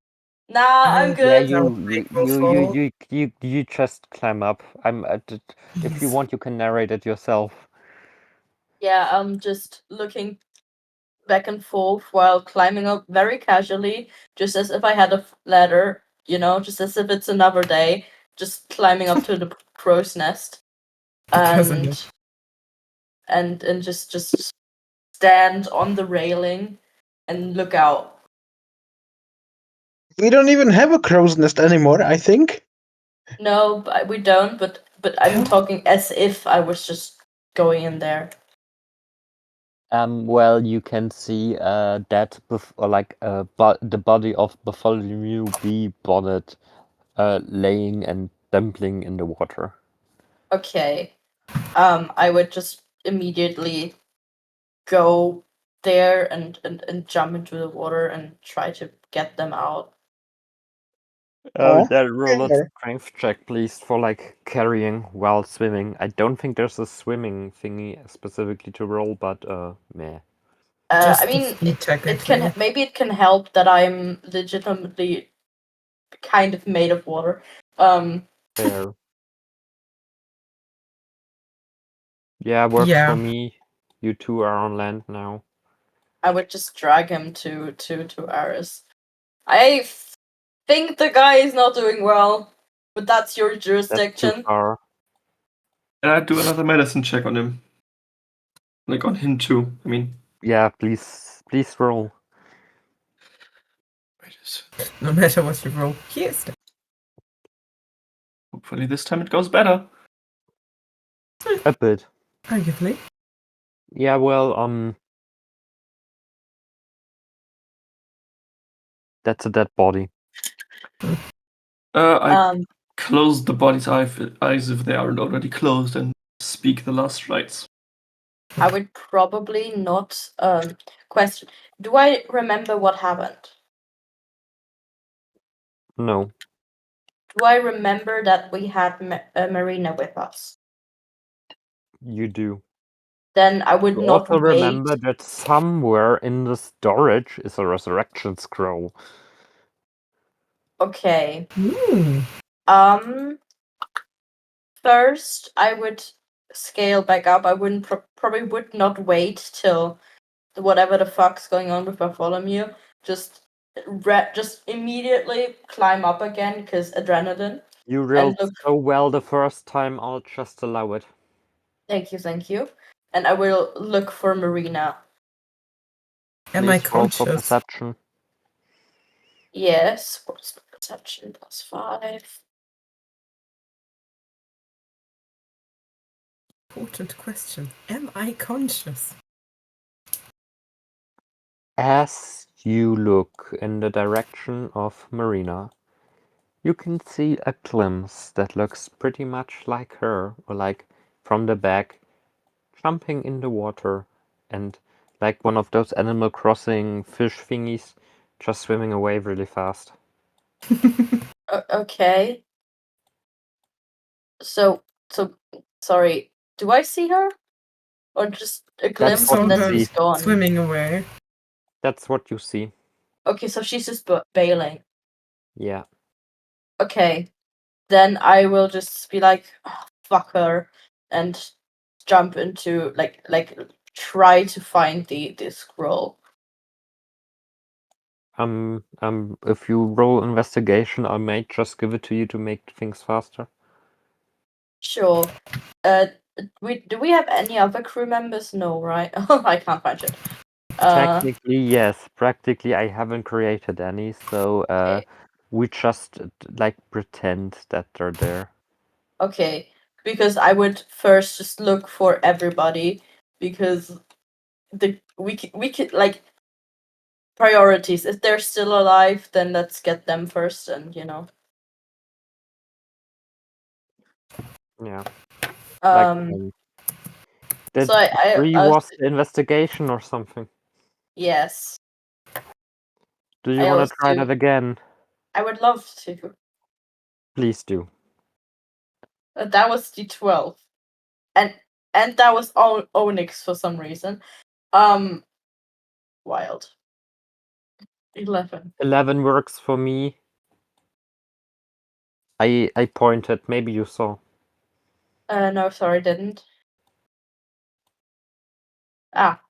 Nah, I'm Yeah, good. you just climb up. If you want, you can narrate it yourself. Yeah, I'm just looking back and forth while climbing up very casually, just as if I had a ladder, just as if it's another day, just climbing up to the crow's nest, and just stand on the railing and look out. We don't even have a crow's nest anymore, I think. No, we don't. But I'm talking as if I was just going in there. Well, you can see that the body of Bartholomew B. Bonnet laying and dumpling in the water. Okay. I would just immediately go there and jump into the water and try to get them out. Then roll a strength check, please, for carrying while swimming. I don't think there's a swimming thingy specifically to roll, but meh. Just I the mean, feet, technically. maybe it can help that I'm legitimately kind of made of water. Fair. Yeah, works Yeah. for me. You two are on land now. I would just drag him to Aris. I think the guy is not doing well, but that's your That's too jurisdiction. far. And I'd do another medicine check on him. On him too, I mean. Yeah, please roll. No matter what you roll, he is dead. Hopefully this time it goes better. A bit. Arguably. Yeah, well, That's a dead body. I close the body's eyes if they aren't already closed and speak the last rites. I would probably not question. Do I remember what happened? No. Do I remember that we had Marina with us? You do. Then I would You not also wait. remember that somewhere in the storage is a resurrection scroll. Okay. Ooh. First, I would scale back up. I wouldn't probably would not wait till whatever the fuck's going on with Bartholomew. Just immediately climb up again because adrenaline. You rolled look- so well the first time, I'll just allow it. Thank you. And I will look for Marina. Am I Please roll for conscious? perception. Yes. What's the perception? +5. Important question. Am I conscious? As you look in the direction of Marina, you can see a glimpse that looks pretty much like her, or like from the back, jumping in the water, and like one of those Animal Crossing fish thingies, just swimming away really fast. Okay. So sorry. Do I see her, or just a glimpse what and you then see. she's gone? Swimming away. That's what you see. Okay, so she's just bailing. Yeah. Okay, then I will just be like, "Oh, fuck her," and jump into like try to find the scroll. If you roll investigation, I may just give it to you to make things faster. Sure. Do we have any other crew members? No, right? I can't find it. Technically, yes. Practically, I haven't created any, so Okay. we just like pretend that they're there. Okay, because I would first just look for everybody because we could like priorities. If they're still alive, then let's get them first, and Yeah. Like, did So I 3 was the investigation or something? yes, Do you I want also to try that again? I would love to. Please do. That was the 12, and that was Onyx for some reason. Wild. 11. 11 works for me. I pointed. Maybe you saw. No, sorry, didn't. Ah.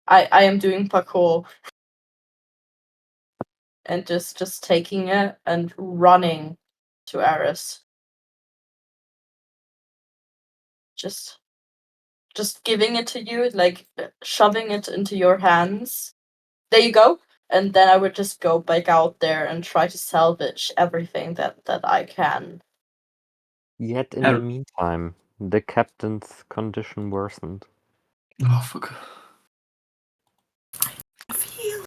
I am doing parkour. And just taking it and running to Eris. Just giving it to you, like shoving it into your hands. There you go. And then I would just go back out there and try to salvage everything that I can. Yet in the meantime, the captain's condition worsened. Oh, fuck. Feel.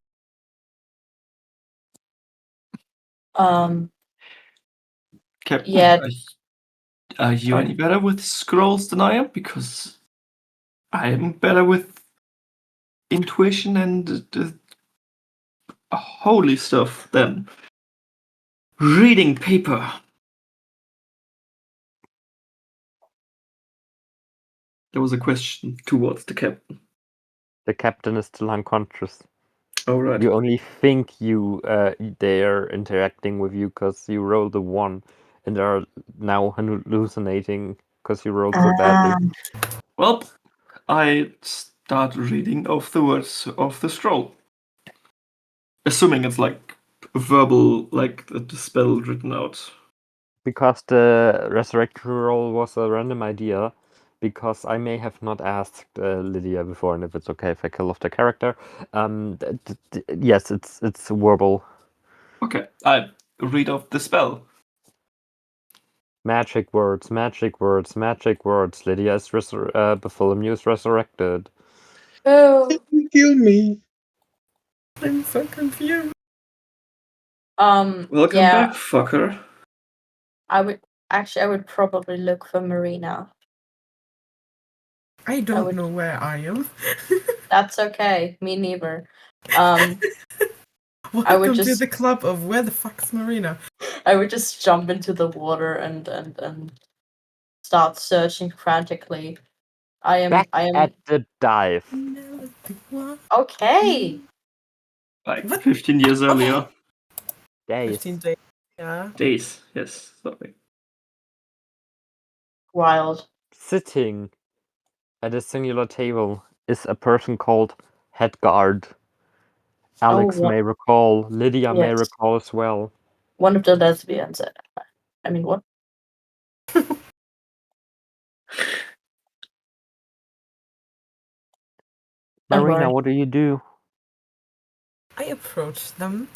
Captain, Yeah. are you any better with scrolls than I am? Because I am better with intuition and holy stuff than reading paper. There was a question towards the captain. The captain is still unconscious. Oh, right. You only think they're interacting with you because you rolled a 1, and they're now hallucinating because you rolled so badly. Well, I start reading off the words of the scroll. Assuming it's like verbal, like the spell written out. Because the resurrection roll was a random idea, because I may have not asked Lydia before, and if it's okay if I kill off the character. Yes, it's verbal. Okay, I read off the spell. Magic words, magic words, magic words. Lydia is Bartholomew is resurrected. Oh. Kill me. I'm so confused. Welcome Yeah, back, fucker. I would probably look for Marina. I don't would- know where I am. That's okay. Me neither. Um, Welcome to just- the club of where the fuck's Marina? I would just jump into the water and start searching frantically. Back at the dive. Okay. Like What? 15 years earlier. Days. 15 days. Yeah. Days, yes, sorry. Wild. Sitting at a singular table is a person called Headguard. Alex what- may recall, Lydia may Yes. recall as well. One of the lesbians. I mean, what? Don't Marina, worry. what do you do? I approach them,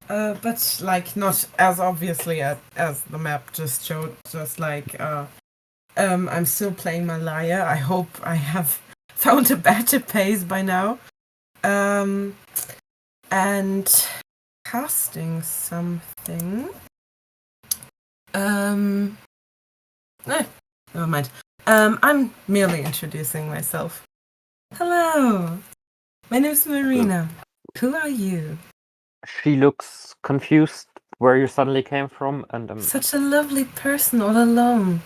but like not as obviously as the map just showed. Just like I'm still playing my lyre. I hope I have found a better pace by now. And casting something. No, never mind. I'm merely introducing myself. Hello, my name's Marina. Who are you? She looks confused where you suddenly came from, and Such a lovely person all alone.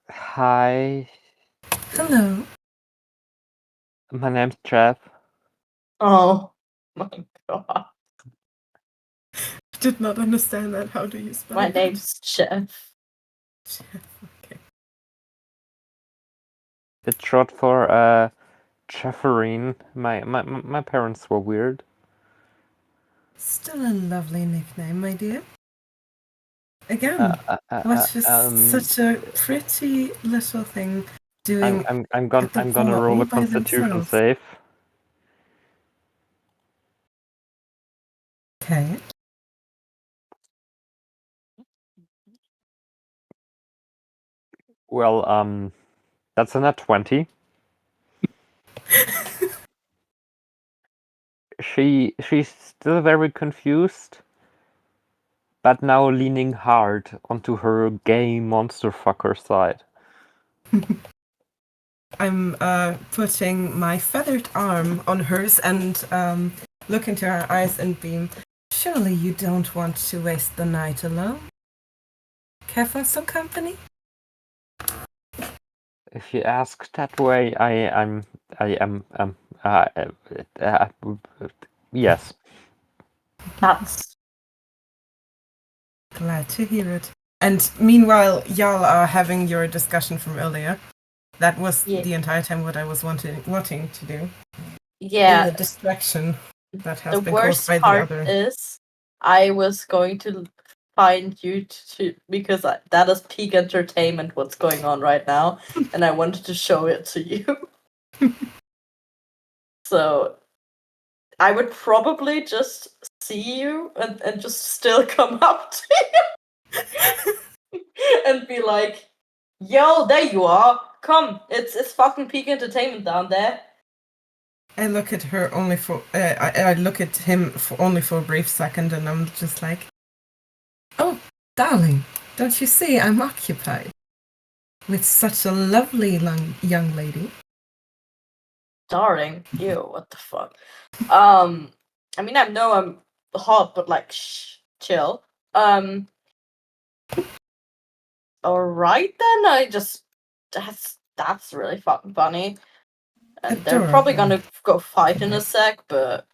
hi, Hello. my name's Jeff. Oh my god. Did not understand that. How do you spell My that? name's Jeff. Okay. It's short for Jefferine. My parents were weird. Still a lovely nickname, my dear. Again, what is such a pretty little thing doing I'm gonna roll all a by Constitution themselves. save. Okay. Well, that's a nat 20. She's still very confused, but now leaning hard onto her gay monster fucker side. I'm putting my feathered arm on hers and look into her eyes and beam. Surely you don't want to waste the night alone? Care for some company? If you ask that way, I am yes. That's Glad to hear it. And meanwhile, y'all are having your discussion from earlier. That was the entire time what I was wanting to do. yeah. In the distraction that has The been caused worst by the part other. is I was going to find you to because that is peak entertainment what's going on right now, and I wanted to show it to you. So I would probably just see you and just still come up to you and be like, "Yo, there you are! Come, it's fucking peak entertainment down there." I look at her only for. I look at him for only for a brief second, and I'm just like, "Oh, darling, don't you see I'm occupied with such a lovely young lady?" Darling, ew, what the fuck? I mean, I know I'm hot, but like, chill. Alright then. That's really fucking funny. And they're probably Adorable. gonna go fight in a sec, but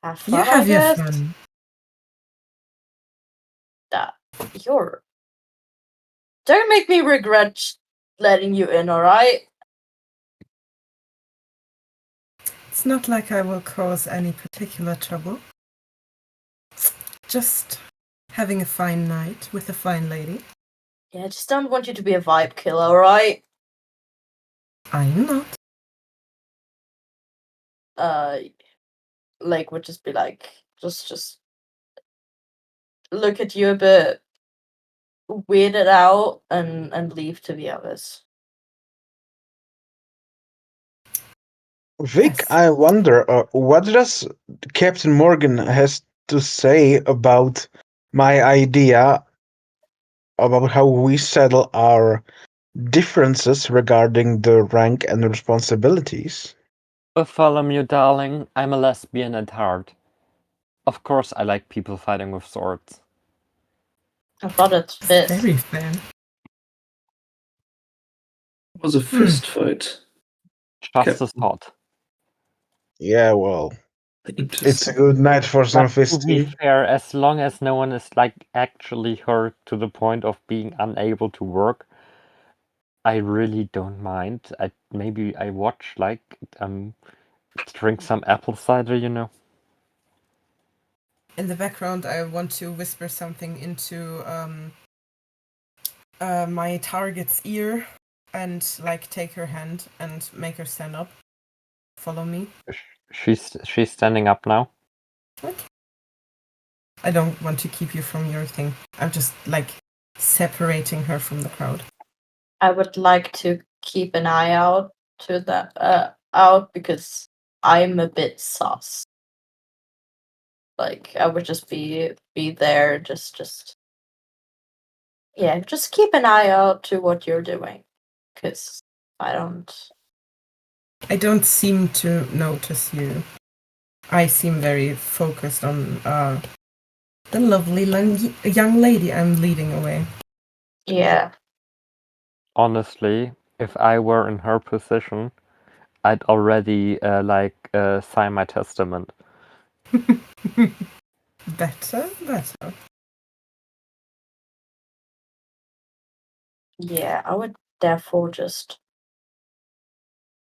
have fun, You I have your guess. fun. That you're. Don't make me regret letting you in, alright? It's not like I will cause any particular trouble. Just having a fine night with a fine lady. Yeah, I just don't want you to be a vibe killer, alright? I'm not. Like would just be like, just look at you a bit weirded out and leave to the others. Vic, Yes. I wonder, what does Captain Morgan has to say about my idea about how we settle our differences regarding the rank and responsibilities. Bartholomew, darling, I'm a lesbian at heart. Of course I like people fighting with swords. I thought it It's fit. very fair. It was a fist fight. Just as hot. Yeah, well, it's a Interesting. good night for some But to be fisting. fair, as long as no one is like actually hurt to the point of being unable to work, I really don't mind. Maybe I watch like drink some apple cider, you know. In the background, I want to whisper something into my target's ear and like take her hand and make her stand up. Follow me. She's standing up now. Okay. I don't want to keep you from your thing. I'm just like separating her from the crowd. I would like to keep an eye out to that out because I'm a bit sus. Like I would just be there, just yeah, just keep an eye out to what you're doing, because I don't seem to notice you. I seem very focused on the lovely young lady I'm leading away. Yeah. Honestly, if I were in her position, I'd already sign my testament. Better. Yeah, I would therefore just.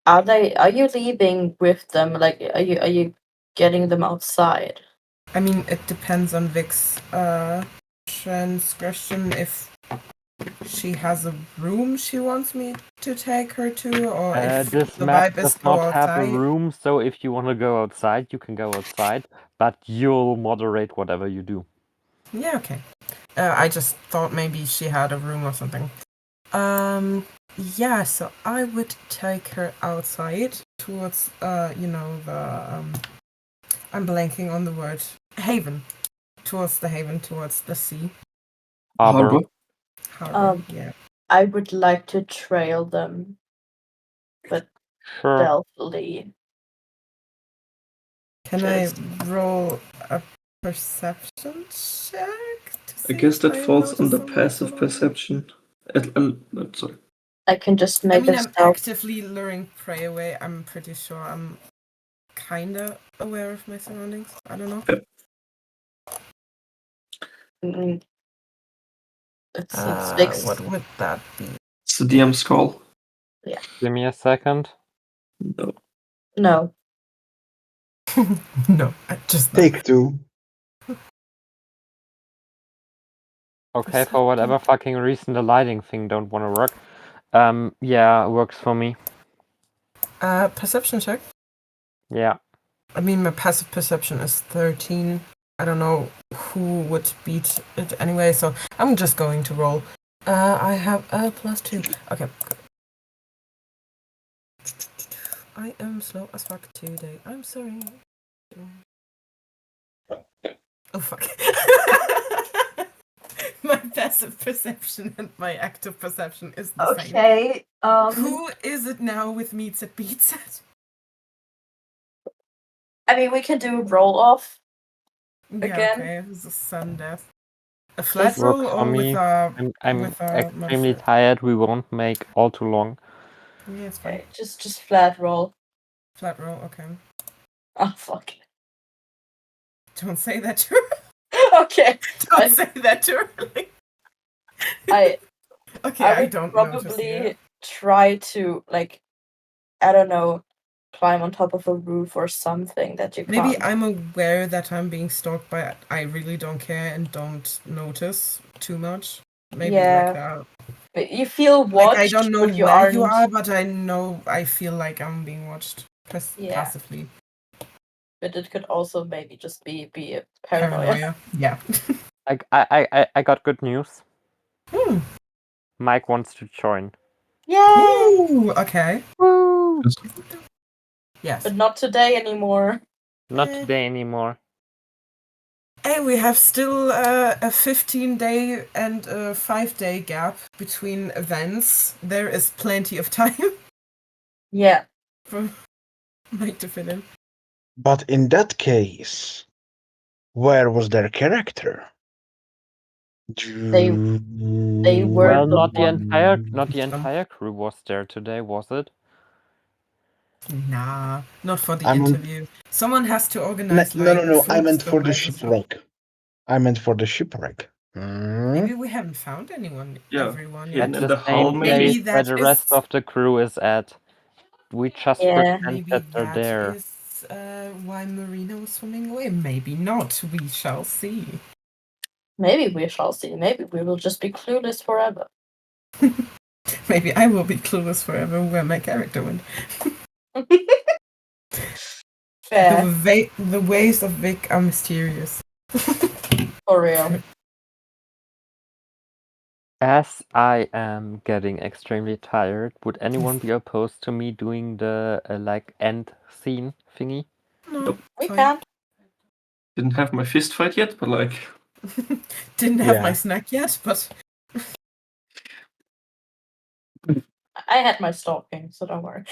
Are you leaving with them? Like, are you getting them outside? I mean, it depends on Vic's transgression. If she has a room she wants me to take her to, or if This the map vibe is does go not have a outside. room, so if you want to go outside, you can go outside, but you'll moderate whatever you do. Yeah, okay. I just thought maybe she had a room or something. Yeah, so I would take her outside towards, the, I'm blanking on the word, haven. Towards the haven, towards the sea. Harbor. Harbor, yeah. I would like to trail them, but Sure. stealthily. Can I roll a perception check? I guess that falls notice under something passive following? perception. Sorry. I can just I make mean, a I'm stealth. actively luring prey away. I'm pretty sure I'm kinda aware of my surroundings. I don't know. Mm, it's fixed. What would that be? It's the DM's call. Yeah. Give me a second. No. No. No, just no. Take two. Okay, for whatever fucking reason the lighting thing don't want to work. Yeah, works for me. Perception check. Yeah. I mean, my passive perception is 13. I don't know who would beat it anyway, so I'm just going to roll. I have a +2. Okay. I am slow as fuck today. I'm sorry. Oh fuck. My passive perception and my active perception is the same. Okay. Who is it now with meets it beats it? I mean, we can do roll off. Yeah, Again? okay. It's a sudden death. A flat Works roll for or me. with a I'm with a extremely modifier? tired. We won't make all too long. Yeah, it's fine. Okay, just flat roll. Flat roll, okay. Oh fuck. Don't say that too Okay. Don't say that too early. I Okay, I I would don't notice probably you. try to, like, I don't know, climb on top of a roof or something that you Maybe can't. I'm aware that I'm being stalked, but I really don't care and don't notice too much. Maybe Yeah. like that. But you feel Like watched, I don't know but you where you aren't. are, but I feel like I'm being watched Yeah. passively. But it could also maybe just be a paranoia. Yeah. I got good news. Hmm. Mike wants to join. Yay! Ooh, okay. Woo! Yes. But not today anymore. Not today anymore. Hey, we have still a 15-day and a 5-day gap between events. There is plenty of time Yeah. for Mike to fill in. But in that case, where was their character? They were Well, the not the one- entire crew was there today, was it? Nah, not for the I'm on- interview. Someone has to organize No. I food meant for the supplies and stuff. shipwreck. I meant for the shipwreck. Hmm? Maybe we haven't found everyone hidden yet. At in the the hull, same maybe. place Maybe where that the rest is- of the crew is at. We just Yeah. pretend Maybe that they're that there. is why Marina was swimming away. Maybe not. We shall see. Maybe we shall see. Maybe we will just be clueless forever. Maybe I will be clueless forever where my character went. Fair. The ways of Vic are mysterious. For real. As I am getting extremely tired, would anyone be opposed to me doing the like end scene thingy? No, We fine. can. Didn't have my fist fight yet, but like, Didn't have my Yeah. snack yet, but I had my stalking, so don't worry.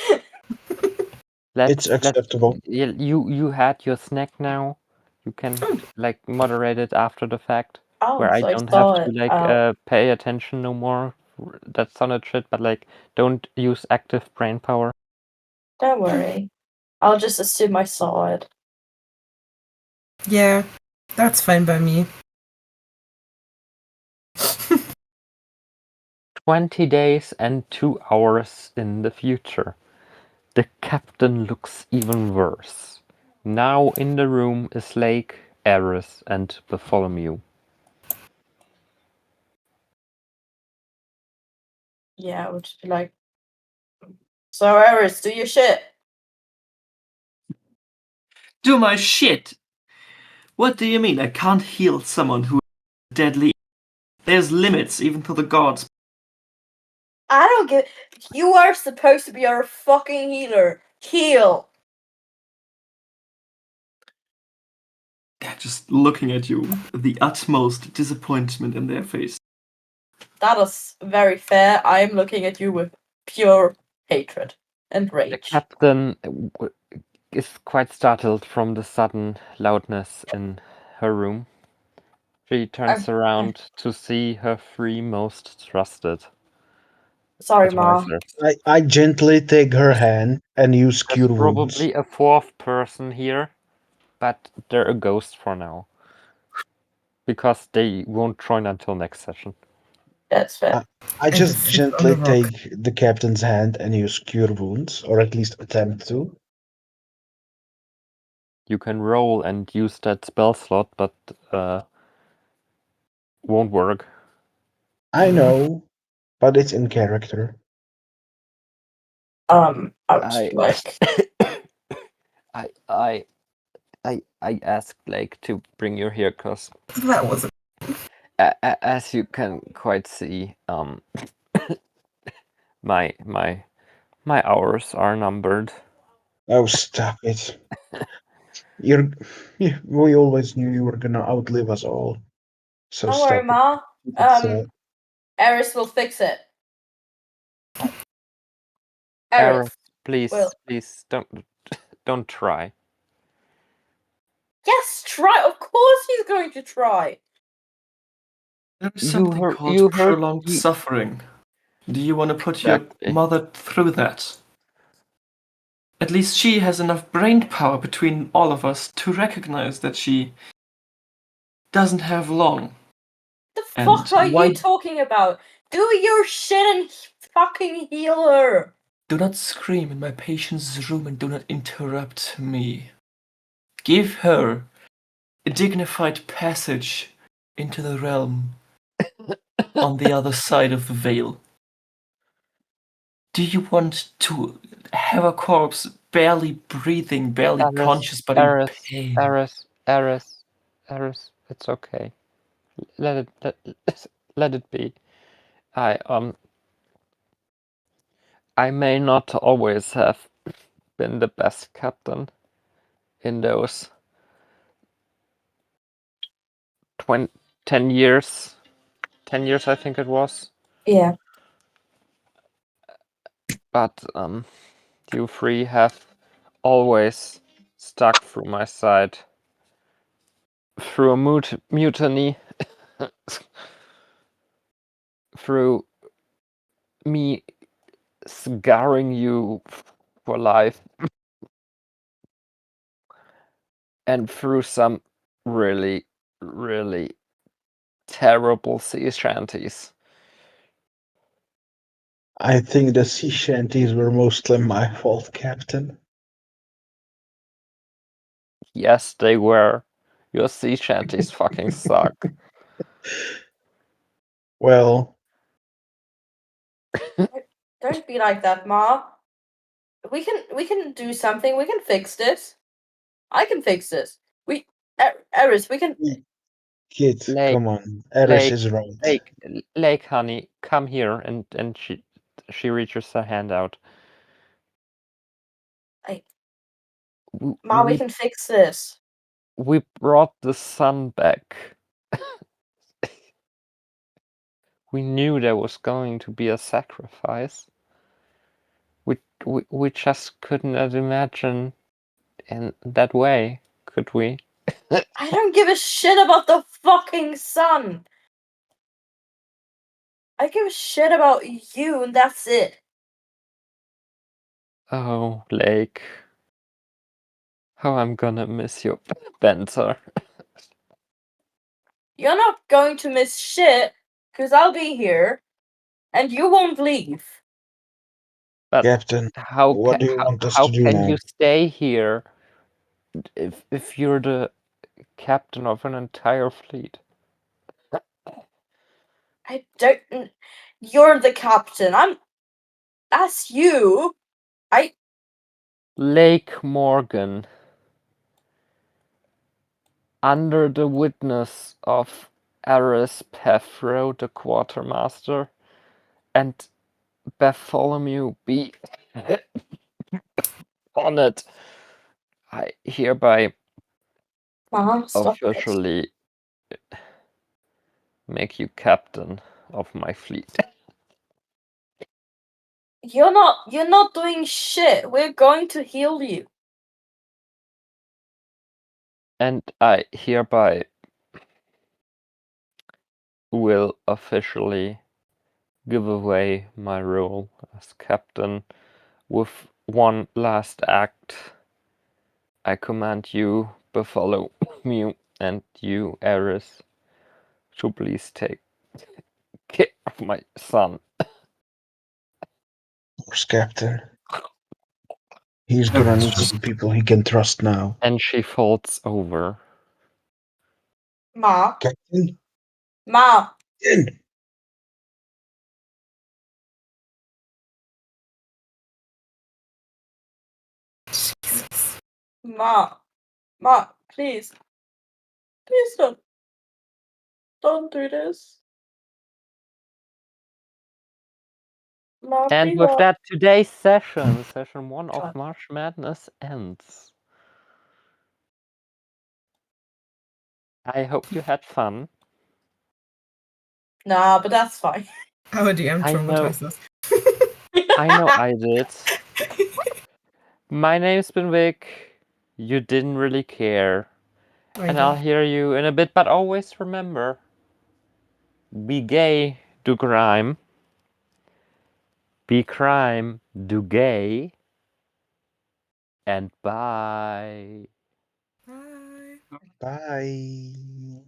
It's acceptable. You had your snack now. You can like moderate it after the fact, Oh, where I so I don't saw have to it. like Oh, pay attention no more. That sounded shit, but like don't use active brain power. don't worry. I'll just assume I saw it. yeah, that's fine by me. 20 days and 2 hours in the future. The captain looks even worse. Now in the room is Lake, Eris, and Bartholomew. Yeah, I would just be like, so Eris, do your shit. do my shit! What do you mean? I can't heal someone who is deadly. There's limits, even to the gods. I don't get. You are supposed to be our fucking healer. Heal. They're just looking at you, the utmost disappointment in their face. That is very fair. I am looking at you with pure hatred and The rage. captain is quite startled from the sudden loudness in her room. She turns around to see her 3 most trusted Sorry, Ma. advisors. I gently take her hand and use There's cure wounds. probably a 4th person here, but they're a ghost for now. Because they won't join until next session. That's fair. I And just it sits on gently the rock. take the captain's hand and use cure wounds, or at least attempt to. You can roll and use that spell slot, but won't work. I know, but it's in character. I would I- like. I asked Blake to bring you here because That was as you can quite see, my hours are numbered. Oh, stop it. We always knew you were gonna outlive us all. So Don't stop worry, it. Ma. It's, Eris will fix it. Eris, Eris. please, Well. please don't try. Yes, try. Of course he's going to try. There is You something heard- called you heard- prolonged you- suffering. Do you want to put Exactly. your mother through that? At least she has enough brain power between all of us to recognize that she doesn't have long. The And fuck are why- you talking about? Do your shit and fucking heal her. Do not scream in my patient's room and do not interrupt me. Give her a dignified passage into the realm on the other side of the veil. Do you want to have a corpse barely breathing, barely Eris, conscious, but in Eris, pain? Eris, it's okay. Let it be. I may not always have been the best captain in those 10 years. 10 years, I think it was. Yeah. But you three have always stuck through my side. Through a mutiny. Through me scarring you for life. And through some really, really terrible sea shanties. I think the sea shanties were mostly my fault, Captain. Yes, they were. Your sea shanties fucking suck. Well, Don't be like that, Ma. We can do something. We can fix this. I can fix this. Eris, we can. kid, Lake, come on. Eris is right. Lake, honey, come here, and she reaches her hand out. Ma, we can fix this. We brought the sun back. We knew there was going to be a sacrifice. We just couldn't imagine in that way, could we? I don't give a shit about the fucking sun. I give a shit about you, and that's it. Oh, Lake. How I'm gonna miss you, Benter. You're not going to miss shit, because I'll be here, and you won't leave. But Captain, how what do you want us how to do can now? you stay here if you're the captain of an entire fleet? I don't. You're the captain. That's you. Lake Morgan, under the witness of Aris Pethro, the quartermaster, and Bartholomew B. Bonnet, I hereby Mom, stop it. officially make you captain of my fleet. You're not doing shit. We're going to heal you. And I hereby will officially give away my role as captain with one last act. I command you, Bartholomew, and you, Eris, to please take care of my son. Of course, Captain. He's gonna need some people he can trust now. And she folds over. Ma. Captain? Ma. Captain! Jesus. Ma. Ma, please. Please don't do this. Ma, And please with don't. that, today's session 1 of March Madness ends. I hope you had fun. Nah, but that's fine. Our DM I know. traumatized us. I know I did. My name's been Vic. You didn't really care. And I'll hear you in a bit, but always remember, be gay, do crime. Be crime, do gay. And bye. Bye. Bye.